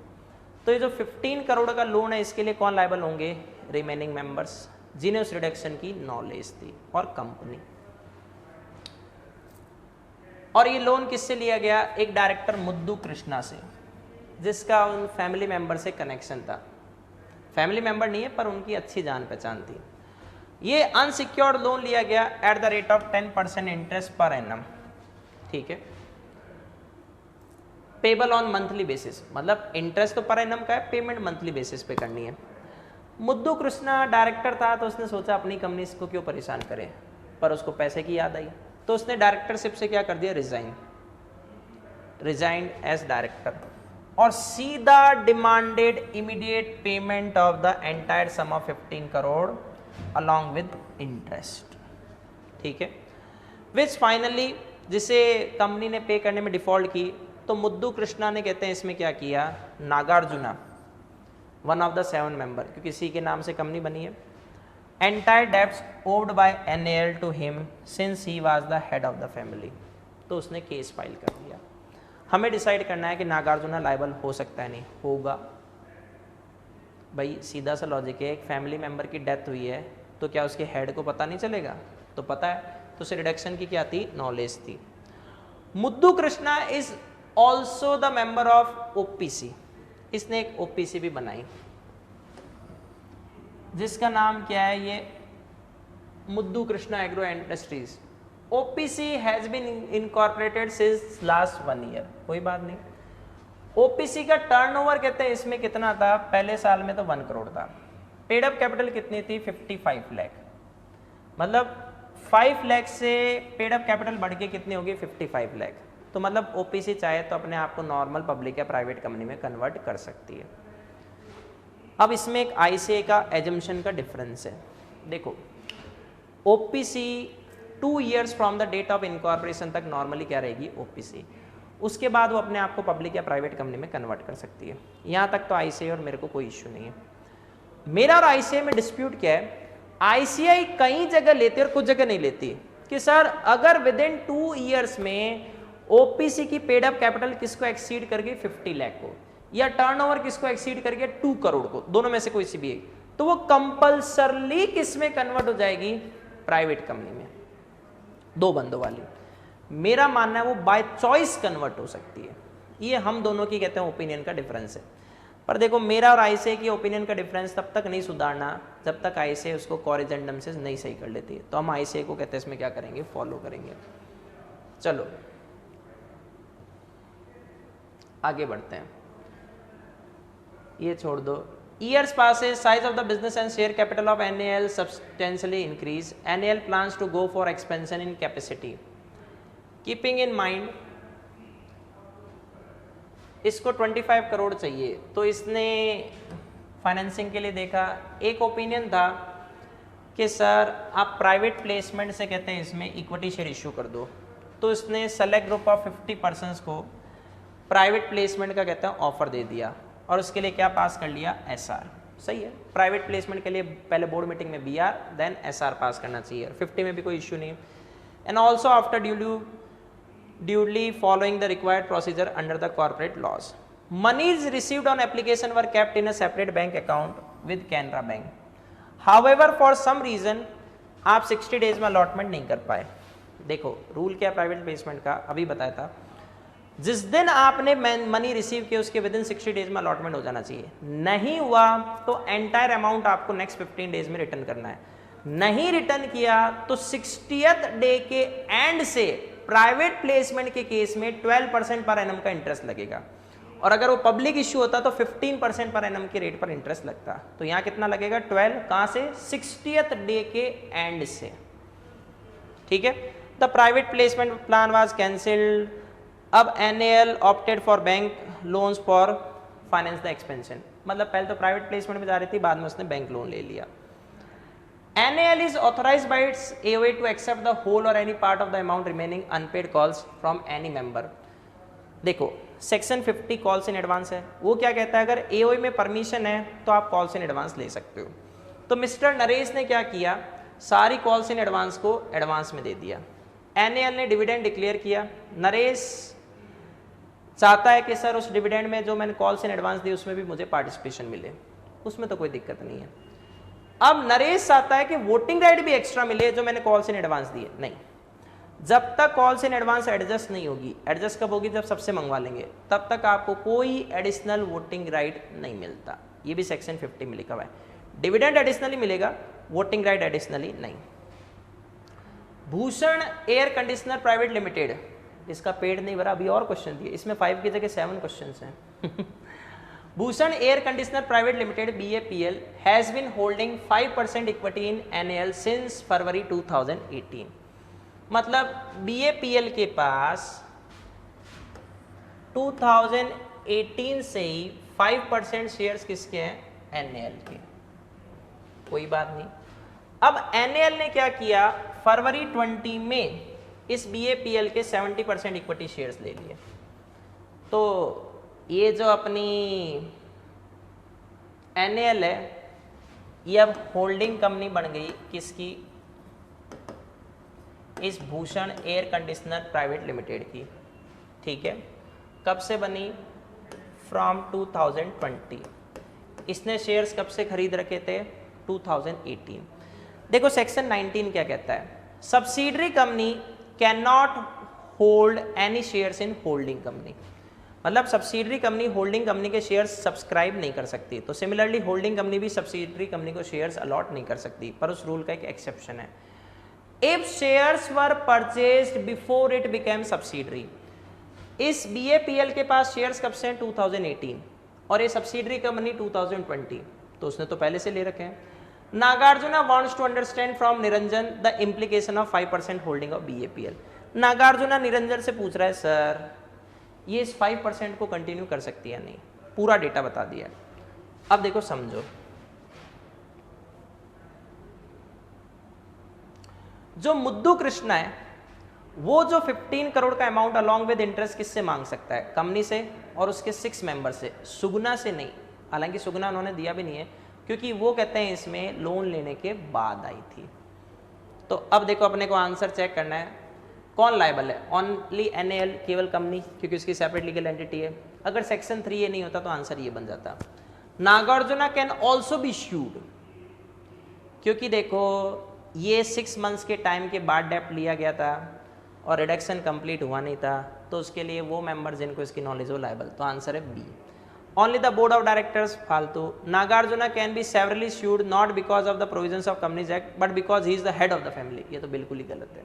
तो ये जो 15 करोड़ का लोन है इसके लिए कौन लायबल होंगे? रिमेनिंग मेंबर्स जिन्हें उस रिडक्शन की नॉलेज थी और कंपनी। और ये लोन किससे लिया गया? एक डायरेक्टर मुद्दू कृष्णा से, जिसका उन फैमिली मेंबर से कनेक्शन था। फैमिली मेंबर नहीं है पर उनकी अच्छी जान पहचान थी। ये अनसिक्योर्ड लोन लिया गया eight the rate of 10% interest per annum, ठीक है, पेबल ऑन मंथली बेसिस, मतलब इंटरेस्ट तो पर एनम का है, पेमेंट मंथली बेसिस पे करनी है। मुद्दू कृष्णा डायरेक्टर था तो उसने सोचा अपनी कंपनी इसको क्यों परेशान करे, पर उसको पैसे की याद आई तो उसने डायरेक्टरशिप से क्या कर दिया? रिजाइंड एज डायरेक्टर और सीधा demanded immediate payment of the entire sum of 15 crore along with interest, ठीक है, विच फाइनली जिसे कंपनी ने पे करने में डिफॉल्ट की। तो मुद्दू कृष्णा ने कहते हैं इसमें क्या किया? Nagarjuna, one of the 7 member, क्योंकि इसी के नाम से कंपनी बनी है, entire debts owed by NAL to him since he was the head of the family. तो उसने केस फाइल कर दिया। हमें डिसाइड करना है कि नागार्जुना लायबल हो सकता है, नहीं होगा। भाई सीधा सा लॉजिक है, एक फैमिली मेंबर की डेथ हुई है तो क्या उसके हेड को पता नहीं चलेगा? तो पता है, तो उसे रिडक्शन की क्या थी? नॉलेज थी। मुद्दू Krishna is also the member of OPC, इसने एक OPC भी बनाई जिसका नाम क्या है? ये Muddu Krishna agro industries. OPC has been incorporated since last 1 year, कोई बात नहीं। OPC का टर्नओवर कहते हैं इसमें कितना था? पहले साल में तो 1 करोड़ था। पेड अप कैपिटल कितनी थी? 55 लाख, मतलब 5 लाख से पेड अप कैपिटल बढ़ के कितनी होगी? 55 लाख। तो मतलब OPC चाहे तो अपने आप को नॉर्मल पब्लिक या प्राइवेट कंपनी में कन्वर्ट कर सकती है। अब इसमें एक ICA का एजम्पशन का डिफरेंस है। देखो OPC 2 years from the date of incorporation तक नॉर्मली क्या रहेगी? OPC, उसके बाद वो अपने आप को पब्लिक या प्राइवेट कंपनी में कन्वर्ट कर सकती है। यहाँ तक तो ICA और मेरे को कोई इश्यू नहीं है। मेरा और ICA में डिस्प्यूट क्या है? ICA कई जगह लेती है और कुछ जगह नहीं लेती कि सर अगर विद इन 2 ईयर्स में OPC की पेड अप कैपिटल किसको एक्सीड कर गई? 50 लाख को, या टर्नओवर किसको एक्सीड कर गया? 2 करोड़ को, दोनों में से कोई सी भी एक, तो वो कंपल्सरली किस में कन्वर्ट हो जाएगी? प्राइवेट कंपनी में, 2 बंदों वाली। मेरा मानना है वो बाय चॉइस कन्वर्ट हो सकती है। ये हम दोनों की कहते हैं ओपिनियन का डिफरेंस है। पर देखो मेरा और ICA की ओपिनियन का डिफरेंस तब तक नहीं सुधारना जब तक ICA उसको कॉरिजेंडम से नहीं सही कर लेती है। तो हम ICA को कहते हैं इसमें क्या करेंगे? फॉलो करेंगे। चलो आगे बढ़ते हैं, ये छोड़ दो। Years passes, size of the business and share capital of NAL substantially increase. NAL plans to go for expansion in capacity. Keeping in mind, इसको 25 करोड़ चाहिए, तो इसने फाइनेंसिंग के लिए देखा। एक ओपिनियन था कि सर आप प्राइवेट प्लेसमेंट से कहते हैं इसमें इक्विटी शेयर इशू कर दो, तो इसने सेलेक्ट ग्रुप ऑफ 50 पर्सनस को प्राइवेट प्लेसमेंट का कहते हैं ऑफर दे दिया और उसके लिए क्या पास कर लिया? SR। सही है, प्राइवेट प्लेसमेंट के लिए पहले बोर्ड मीटिंग में BR देन SR पास करना चाहिए, 50 में भी कोई इश्यू नहीं। And also after duly following the required procedure under the corporate laws, monies received on application were kept in a separate bank account with Canara bank. However for some reason आप 60 days में allotment नहीं कर पाए। देखो rule क्या है private placement का, अभी बताया था, जिस दिन आपने मनी रिसीव किया उसके विद इन 60 डेज में अलॉटमेंट हो जाना चाहिए। नहीं हुआ तो एंटायर अमाउंट आपको नेक्स्ट 15 डेज में रिटर्न करना है। नहीं रिटर्न किया तो 60th डे के एंड से प्राइवेट प्लेसमेंट के केस में 12% पर एनम का इंटरेस्ट लगेगा, और अगर वो पब्लिक इश्यू होता तो 15% पर एनम के रेट पर इंटरेस्ट लगता। तो यहाँ कितना लगेगा? 12, कहाँ से? 60th डे के एंड से, ठीक है। The private placement plan was cancelled. अब NAL opted for bank loans for finance the expansion, मतलब पहले तो प्राइवेट प्लेसमेंट में जा रही थी, बाद में उसने बैंक लोन ले लिया। NAL is authorized by its AOA to accept the whole or any part of the amount remaining unpaid calls from any member। देखो सेक्शन 50 कॉल्स इन एडवांस है, वो क्या कहता है? अगर AOA में परमिशन है तो आप कॉल्स इन एडवांस ले सकते हो। तो मिस्टर नरेश ने क्या किया? सारी कॉल्स इन एडवांस को एडवांस में दे दिया। NAL ने डिविडेंड डिक्लेयर किया। नरेश चाहता है कि सर उस डिविडेंड में जो मैंने कॉल्स इन एडवांस दी उसमें भी मुझे पार्टिसिपेशन मिले, उसमें तो कोई दिक्कत नहीं है। अब नरेश चाहता है कि वोटिंग राइट भी एक्स्ट्रा मिले जो मैंने कॉल्स इन एडवांस दिए, नहीं, जब तक कॉल्स इन एडवांस एडजस्ट नहीं होगी, एडजस्ट कब होगी, जब सबसे मंगवा लेंगे, तब तक आपको कोई एडिशनल वोटिंग राइट नहीं मिलता। ये भी सेक्शन 50 में लिखा हुआ है, डिविडेंड एडिशनली मिलेगा, वोटिंग राइट एडिशनली नहीं। Bhushan air conditioner private limited, इसका पेड़ नहीं भरा, अभी और क्वेश्चन दिए, इसमें 5 की जगह 7 क्वेश्चन हैं। Bhushan air conditioner private limited BAPL has been holding 5% equity in NAL since फरवरी 2018। मतलब BAPL के पास 2018 से ही 5% शेयर्स किसके हैं, NAL के। कोई बात नहीं। अब NAL ने क्या किया, फरवरी 20 में इस BAPL के 70% इक्विटी शेयर्स ले लिए। तो ये जो अपनी NAL है ये अब होल्डिंग कंपनी बन गई किसकी, इस Bhushan air conditioner private limited की। ठीक है, कब से बनी, फ्रॉम 2020। इसने शेयर्स कब से खरीद रखे थे, 2018। देखो सेक्शन 19 क्या कहता है, subsidiary company can not hold any shares in holding company. मतलब सब्सिडरी कंपनी होल्डिंग कंपनी के शेयर्स सब्सक्राइब नहीं कर सकती। तो सिमिलरली होल्डिंग कंपनी भी सब्सिडरी कंपनी को शेयर्स अलॉट नहीं कर सकती, पर उस रूल का एक एक्सेप्शन है, if shares were purchased before it became subsidiary. इस BAPL के पास शेयर्स कब से हैं, 2018, और ये सब्सिडरी कंपनी 2020, तो उसने तो पहले से ले रखे हैं। Nagarjuna wants to understand from Niranjan the implication of 5% holding of BAPL। Nagarjuna Niranjan से पूछ रहा है, सर ये इस 5% को कंटिन्यू कर सकती है नहीं, पूरा डेटा बता दिया। अब देखो समझो, जो मुद्दू कृष्णा है वो जो 15 करोड़ का अमाउंट अलॉन्ग विद इंटरेस्ट किससे मांग सकता है, कंपनी से और उसके 6 मेंबर से, सुगुना से नहीं। हालांकि सुगुना उन्होंने दिया भी नहीं है क्योंकि वो कहते हैं इसमें लोन लेने के बाद आई थी। तो अब देखो अपने को आंसर चेक करना है, कौन लायबल है, ओनली NAL, केवल कंपनी, क्योंकि उसकी सेपरेट लीगल एंटिटी है। अगर सेक्शन 3 ये नहीं होता तो आंसर ये बन जाता। Nagarjuna can also be should, क्योंकि देखो ये 6 मंथ्स के टाइम के बाद डेप्ट लिया गया था और रिडक्शन कंप्लीट हुआ नहीं था, तो उसके लिए वो मेंबर जिनको इसकी नॉलेज हो लायबल, तो आंसर है B. Only the board of directors फालतू। Nagarjuna can be severally sued not because of the provisions of companies act but because he is the head of the family, ये तो बिल्कुल ही गलत है,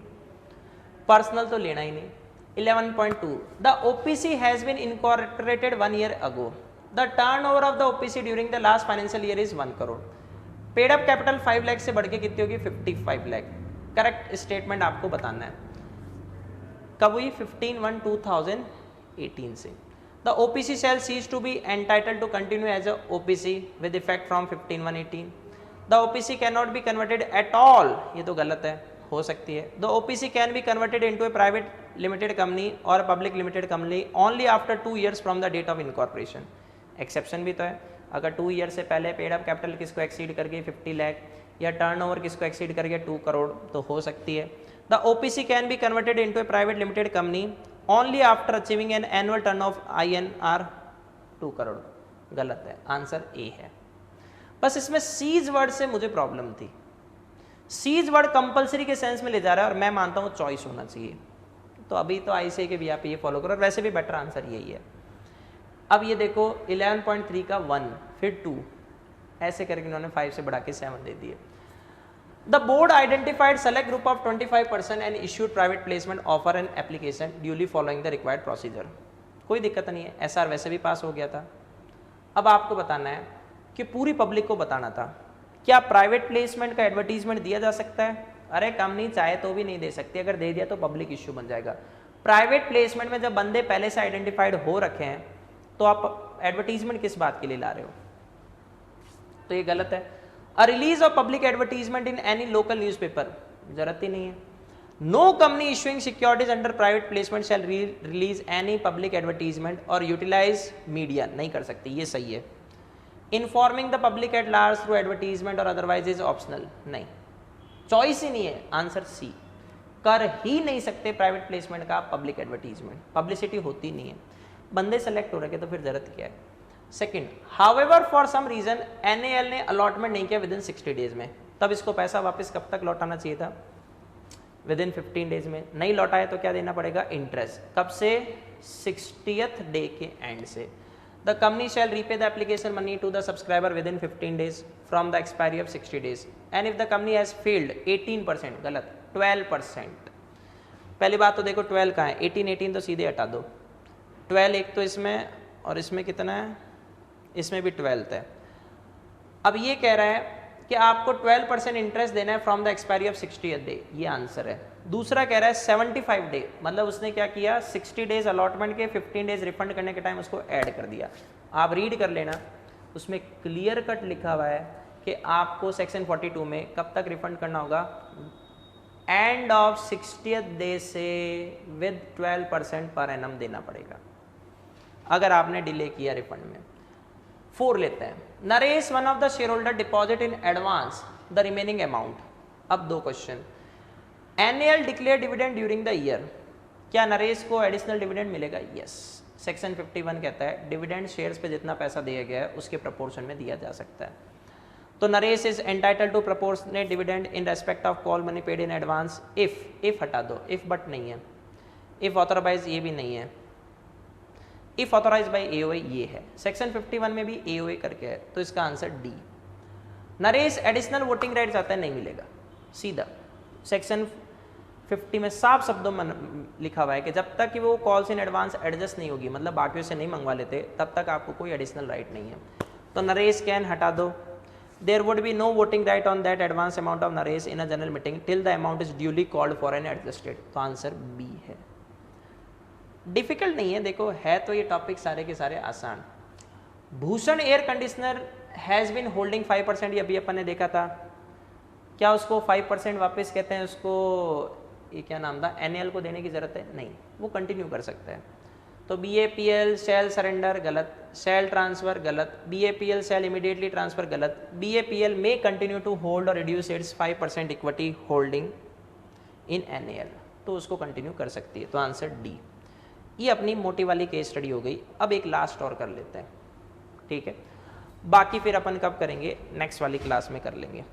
पर्सनल तो लेना ही नहीं। 11.2 the OPC has been incorporated 1 year ago, the turnover of the OPC during the last financial year is 1 crore, paid up capital 5 lakh से बढ़ के कितनी होगी, 55 लाख। करेक्ट स्टेटमेंट आपको बताना है, कब हुई, 15/1/2018 से। The OPC shall cease to be entitled to continue as a OPC with effect from 15/1/18। The OPC cannot be converted at all, ये तो गलत है, हो सकती है। The OPC can be converted into a private limited company और public limited company only after 2 years from the date of incorporation. Exception भी तो है, अगर 2 years से पहले पेड अप कैपिटल किसको एक्सीड कर गई 50 लाख या टर्नओवर किसको एक्सीड कर गया 2 करोड़, तो हो सकती है। The OPC can be converted into a private limited company only after achieving an annual turn off INR 2 crore, गलत है, आंसर ए है। बस इसमें सीज वर्ड से मुझे प्रॉब्लम थी, सीज वर्ड कंपलसरी के सेंस में ले जा रहा है और मैं मानता हूँ चॉइस होना चाहिए, तो अभी तो ICAI के भी आप ये फॉलो करो, और वैसे भी बेटर आंसर यही है। अब ये देखो 11.3 का 1 फिर 2 ऐसे करके इन्होंने 5 से बढ़ा के 7 दे दिए। The board identified select group of 25% and issued private placement offer and application duly following the required procedure. कोई दिक्कत नहीं है, SR वैसे भी पास हो गया था। अब आपको बताना है कि पूरी पब्लिक को बताना था, क्या प्राइवेट प्लेसमेंट का एडवर्टीजमेंट दिया जा सकता है? अरे कंपनी चाहे तो भी नहीं दे सकती, अगर दे दिया तो पब्लिक इश्यू बन जाएगा। प्राइवेट प्लेसमेंट में जब बंदे पहले से आइडेंटिफाइड हो रखे हैं तो आप एडवर्टीजमेंट किस बात के लिए ला रहे हो, तो ये गलत है। A release of public advertisement in any local newspaper, जरूरत ही नहीं है। No company issuing securities under private placement shall release any public advertisement और यूटिलाइज मीडिया, नहीं कर सकती, ये सही है। Informing the public at large through advertisement और अदरवाइज इज ऑप्शनल, नहीं, चॉइस ही नहीं है, आंसर सी। कर ही नहीं सकते प्राइवेट प्लेसमेंट का पब्लिक एडवर्टीजमेंट, पब्लिसिटी होती नहीं है। बंदे सेलेक्ट हो रखे तो फिर जरूरत क्या है। Second, however for some reason NAL ने अलॉटमेंट नहीं किया विद इन 60 डेज में, तब इसको पैसा वापस कब तक लौटाना चाहिए था? विद इन 15 डेज में। नहीं लौटाए तो क्या देना पड़ेगा? इंटरेस्ट। कब से? 60th डे के एंड से। The company shall repay the application money to the subscriber within 15 days from the expiry of 60 days and if the company has failed 18%, गलत, 12%। पहली बात तो देखो 12 कहाँ है, 18 तो सीधे हटा दो, 12 एक तो इसमें और इसमें कितना है, इसमें भी 12 है। अब ये कह रहा है कि आपको 12% इंटरेस्ट देना है from the expiry of 60th day, ये आंसर है। दूसरा कह रहा है 75 डे, मतलब उसने क्या किया, 60 डेज अलॉटमेंट के, 15 डेज रिफंड करने के टाइम उसको ऐड कर दिया। आप रीड कर लेना, उसमें क्लियर कट लिखा हुआ है कि आपको सेक्शन 42 में कब तक रिफंड करना होगा, एंड ऑफ 60th डे से विद 12% पर एनम देना पड़ेगा अगर आपने डिले किया रिफंड में। 4 लेते हैं। Naresh one of the share holder deposit in advance the remaining amount. अब 2 question. Annual declare dividend during the year, क्या नरेश को एडिशनल डिविडेंड मिलेगा? यस। सेक्शन 51 कहता है डिविडेंड शेयर्स पे जितना पैसा दिया गया है उसके प्रपोर्शन में दिया जा सकता है। तो Naresh is entitle to proportionate dividend in respect of call money paid in advance if हटा दो, इफ बट नहीं है, इफ ऑथराइज ये भी नहीं है, इफ ऑथराइज बाय एओए ये है। सेक्शन 51 में भी एओए करके है, तो इसका answer D. Naresh additional voting right चाहता है, नहीं मिलेगा, सीधा। सेक्शन 50 में साफ शब्दों में लिखा हुआ है कि जब तक कि वो कॉल्स इन एडवांस एडजस्ट नहीं होगी, मतलब बाकियों से नहीं मंगवा लेते, तब तक आपको कोई एडिशनल राइट नहीं है। तो नरेश कैन हटा दो। There would be no voting right on that advance amount of Naresh in a general meeting till the amount is duly called for and adjusted. तो आंसर बी है। डिफिकल्ट नहीं है, देखो है तो ये टॉपिक सारे के सारे आसान। Bhushan air conditioner has been holding 5%, ये अभी अपन ने देखा था। क्या उसको 5% वापस कहते हैं, उसको ये क्या नाम था, एनएल को देने की ज़रूरत है? नहीं, वो कंटिन्यू कर सकता है। तो बीएपीएल शैल सरेंडर, गलत। शैल ट्रांसफर, गलत। बीएपीएल शैल इमीडिएटली ट्रांसफर, गलत। बीएपीएल मे कंटिन्यू टू होल्ड और reduce it's 5% equity holding in NL, तो उसको कंटिन्यू कर सकती है। तो आंसर डी। ये अपनी मोटी वाली केस स्टडी हो गई। अब एक लास्ट और कर लेते हैं, ठीक है। बाकी फिर अपन कब करेंगे, नेक्स्ट वाली क्लास में कर लेंगे।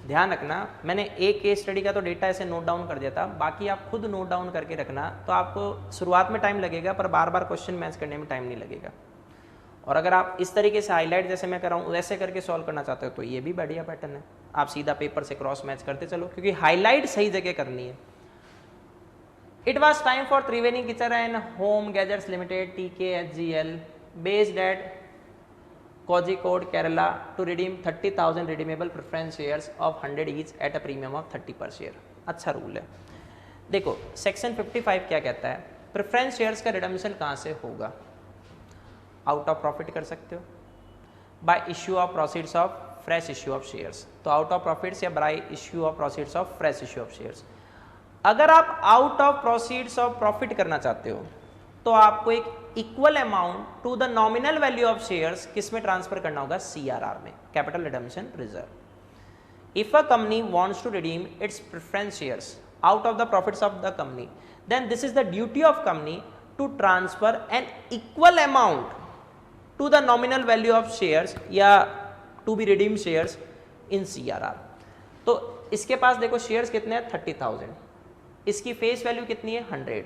ध्यान रखना, मैंने एक केस स्टडी का तो डेटा ऐसे नोट डाउन कर दिया था, बाकी आप खुद नोट डाउन करके रखना। तो आपको शुरुआत में टाइम लगेगा, पर बार बार क्वेश्चन मैच करने में टाइम नहीं लगेगा। और अगर आप इस तरीके से हाईलाइट जैसे मैं कर रहा हूँ वैसे करके सॉल्व करना चाहते हो तो ये भी बढ़िया पैटर्न है। आप सीधा पेपर से क्रॉस मैच करते चलो, क्योंकि हाईलाइट सही जगह करनी है। It was time for Triveni kitchen and home gadgets limited TKHGL based eight Kozhikode, Kerala to redeem 30,000 redeemable preference shares of 100 each at a premium of 30 per share। अच्छा rule है। देखो सेक्शन 55 क्या कहता है, प्रेफरेंस शेयर्स का redemption कहाँ से होगा? आउट ऑफ प्रॉफिट कर सकते हो, by issue of proceeds of fresh issue of shares. तो आउट ऑफ प्रॉफिट्स या by issue of proceeds of fresh issue of shares. अगर आप out of proceeds of profit करना चाहते हो तो आपको एक equal amount to the nominal value of shares किस में ट्रांसफर करना होगा? CRR में, capital redemption reserve. If a company wants to redeem its preference shares out of the profits of the company, then this is the duty of company to transfer an equal amount to the nominal value of shares या to be redeem shares in CRR। तो इसके पास देखो shares कितने हैं? 30,000। इसकी face value कितनी है? 100।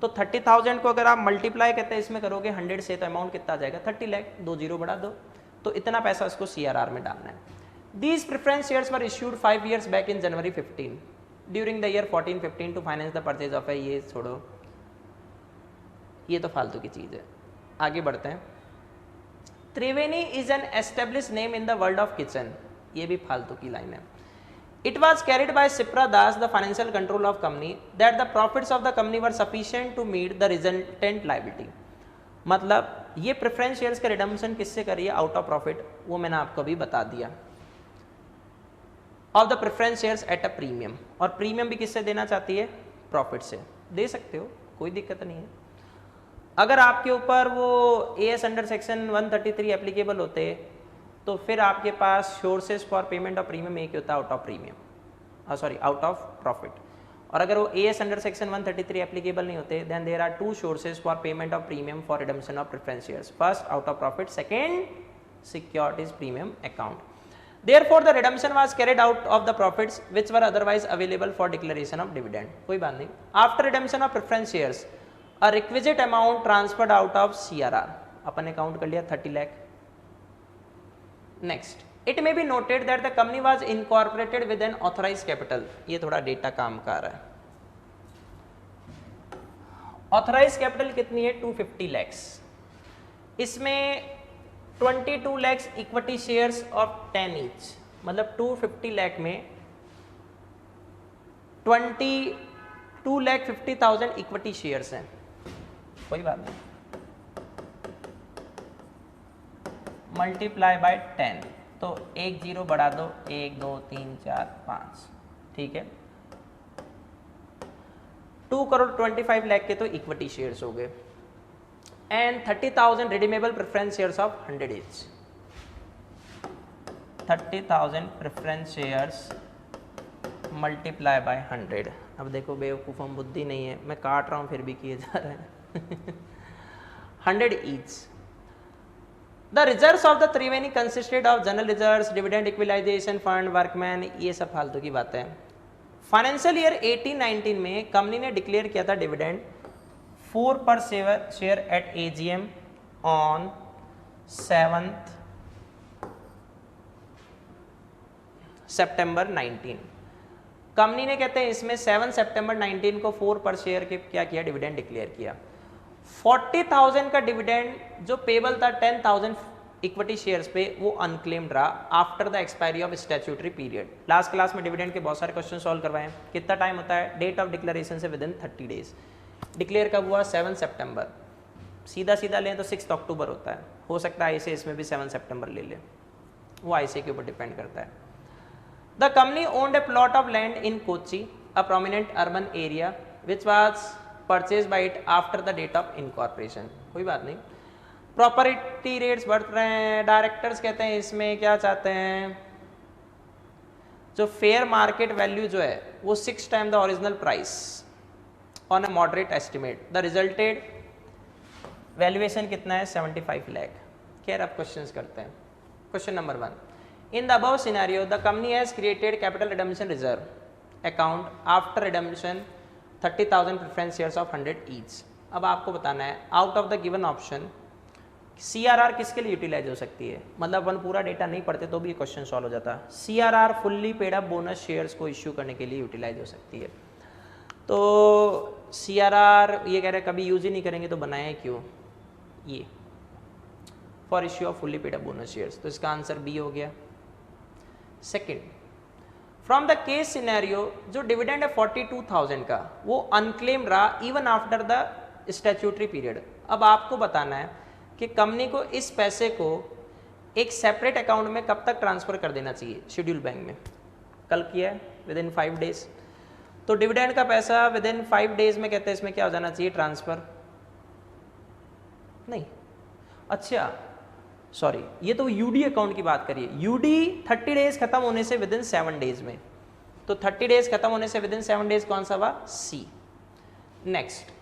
तो 30,000 को अगर आप मल्टीप्लाई करते हैं इसमें करोगे 100 से, तो अमाउंट कितना आ जाएगा? 30 लाख। 2 जीरो बढ़ा दो, तो इतना पैसा इसको CRR में डालना है। These preference shares were issued 5 years back in January 15 during the year 14-15 to finance the purchase of a. ये छोड़ो, ये तो फालतू की चीज़ है। आगे बढ़ते हैं। Triveni is an establish name in the world of kitchen, ये भी फालतू की लाइन है। It was carried by Shipra Das, the financial control of company, that the profits of the company were sufficient to meet the resultant liability। मतलब ये preference shares का redemption किससे करिए? आउट ऑफ प्रॉफिट, वो मैंने आपको अभी बता दिया। Of the preference shares at a premium, और प्रीमियम भी किससे देना चाहती है? प्रॉफिट से। दे सकते हो, कोई दिक्कत नहीं है। अगर आपके ऊपर वो AS अंडर सेक्शन 133 एप्लीकेबल होते तो फिर आपके पास sources for payment of premium एक होता है out of premium, sorry out of profit. और अगर वो AS अंडर सेक्शन 133 एप्लीकेबल नहीं होते, then there are two sources for payment of premium for redemption of preference shares, first out of profit, second securities premium account. Therefore the redemption was carried out of the profits which were otherwise available for declaration of dividend. कोई बात नहीं. After redemption of preference shares, a requisite amount transferred out of CRR. Upon account कर लिया 30 lakh. Next, it may be noted that the company was incorporated with an authorized capital. ये थोड़ा data काम का आ रहा है. Authorized capital कितनी है? 250 lakhs. इसमें 22 lakhs equity shares of 10 each, मतलब 250 लाख में 22,50,000 इक्विटी शेयर्स हैं. कोई बात नहीं. मल्टीप्लाई बाय 10, तो 1 0 बढ़ा दो, 1 2 3 4 5, ठीक है. 2,25 लाख के तो इक्विटी शेयर्स हो गए and 30,000 redeemable preference shares of 100 each. 30,000 preference shares multiply by 100. अब देखो बेवकूफ़, हम बुद्धि नहीं है, मैं काट रहा हूँ फिर भी किए जा रहे हैं. 100 each. The reserves of the Triveni consisted of general reserves, dividend equalization fund, workman, ये सब फालतू की बातें हैं. फाइनेंशियल ईयर 18-19 में कंपनी ने डिक्लेयर किया था dividend 4 per share at AGM on 7th September 19. Company ने कहते हैं इसमें 7 सितंबर 19 को 4 पर शेयर के क्या किया? डिविडेंड डिक्लेयर किया. 40,000 का डिविडेंड जो पेबल था 10,000 इक्विटी शेयर्स पे, वो अनक्लेम्ड रहा after the expiry of statutory period. Last class में डिविडेंड के बहुत सारे क्वेश्चन सॉल्व करवाए हैं. कितना टाइम होता है? डेट ऑफ डिक्लेरेशन से विद इन 30 डेज. डिक्लेयर कब हुआ? 7 सितंबर. सीधा सीधा लें तो 6 अक्टूबर होता है. हो सकता है ICA इसमें भी 7 सितंबर ले ले, वो ICA के ऊपर डिपेंड करता है. The company owned a plot of land in Kochi, a prominent urban area, which was purchase by it after the date of incorporation. कोई बात नहीं. प्रॉपर्टी रेट्स बढ़ रहे हैं. डायरेक्टर्स कहते हैं इसमें क्या चाहते हैं? जो फेयर मार्केट वैल्यू जो है वो 6 time the original price on a moderate estimate. The resulted valuation कितना है? 75 लाख. खैर अब क्वेश्चंस करते हैं. Question number 1. In the above scenario the company has created capital redemption reserve account after redemption 30,000 preference shares of 100 each. अब आपको बताना है out of the given option CRR किसके लिए यूटिलाइज हो सकती है. मतलब अपन पूरा डेटा नहीं पढ़ते तो भी ये क्वेश्चन सॉल्व हो जाता. CRR fully paid up bonus shares को इश्यू करने के लिए यूटिलाइज हो सकती है. तो CRR ये कह रहे हैं कभी यूज ही नहीं करेंगे तो बनाए क्यों? ये for issue off fully paid up bonus shares. तो इसका आंसर बी हो गया. Second, from the case scenario जो डिविडेंड है 42,000 का वो अनक्लेम्ड रहा even after the statutory period. अब आपको बताना है कि कंपनी को इस पैसे को एक सेपरेट अकाउंट में कब तक ट्रांसफर कर देना चाहिए? शेड्यूल बैंक में. कल किया है विद इन 5 डेज. तो डिविडेंड का पैसा विद इन 5 डेज में कहते हैं इसमें क्या हो जाना चाहिए? ट्रांसफर नहीं. अच्छा सॉरी, ये तो यूडी अकाउंट की बात करिए. यूडी 30 डेज खत्म होने से विद इन 7 डेज में. तो 30 डेज खत्म होने से विद इन 7 डेज कौन सा हुआ? सी. नेक्स्ट,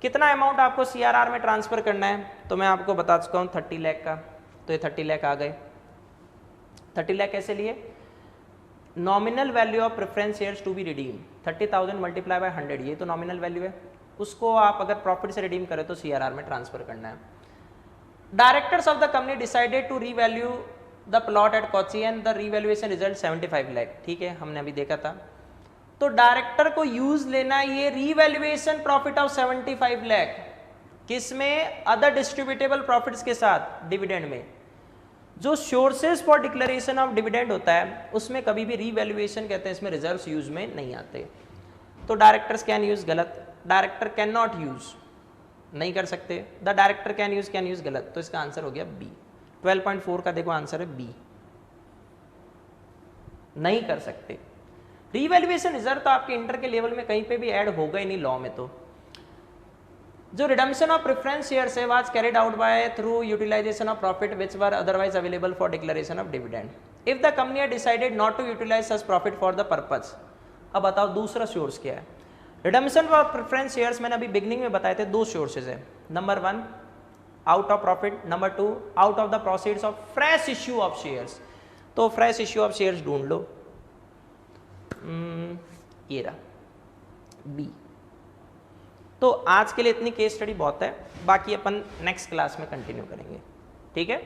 कितना अमाउंट आपको CRR में ट्रांसफर करना है? तो मैं आपको बता चुका हूँ 30 लाख का. तो ये 30 लाख आ गए. 30 लाख कैसे लिए? Nominal value of preference shares to be redeem 30,000 multiply by 100, ये तो नॉमिनल वैल्यू है. उसको आप अगर प्रॉफिट से रिडीम करें तो CRR में ट्रांसफर करना है. Directors of the company decided to revalue the plot at Kochi and the revaluation result 75 lakh. ठीक है, हमने अभी देखा था. तो डायरेक्टर को यूज लेना ये रीवैल्यूएशन प्रॉफिट ऑफ 75 लाख किसमें? अदर डिस्ट्रीब्यूटेबल प्रॉफिट्स के साथ डिविडेंड में. जो sources for declaration of dividend होता है उसमें कभी भी रीवैल्यूएशन कहते हैं इसमें रिजर्व्स यूज में नहीं आते. तो डायरेक्टर्स कैन यूज गलत. डायरेक्टर कैन नॉट यूज, नहीं कर सकते. द डायरेक्टर कैन यूज गलत. तो इसका आंसर हो गया बी. 12.4 का देखो आंसर है बी. नहीं कर सकते. रीवैल्यूएशन रिजर्व तो आपके इंटर के लेवल में कहीं पे भी ऐड होगा ही नहीं लॉ में. तो जो रिडम्पशन ऑफ प्रेफरेंस शेयर्स है was carried out by through utilization of profit which were otherwise available for declaration of dividend. If the company had decided not to utilize such profit for the purpose. अब बताओ दूसरा source क्या है? Redemption of preference shares मैंने अभी beginning में बताए थे, दो सोर्सेज है। Number 1 out of profit, number 2 out of the proceeds of fresh issue of shares. तो फ्रेश इश्यू ऑफ शेयर्स ढूंढ लो, ये रहा बी। तो आज के लिए इतनी केस स्टडी बहुत है, बाकी अपन नेक्स्ट क्लास में कंटिन्यू करेंगे, ठीक है।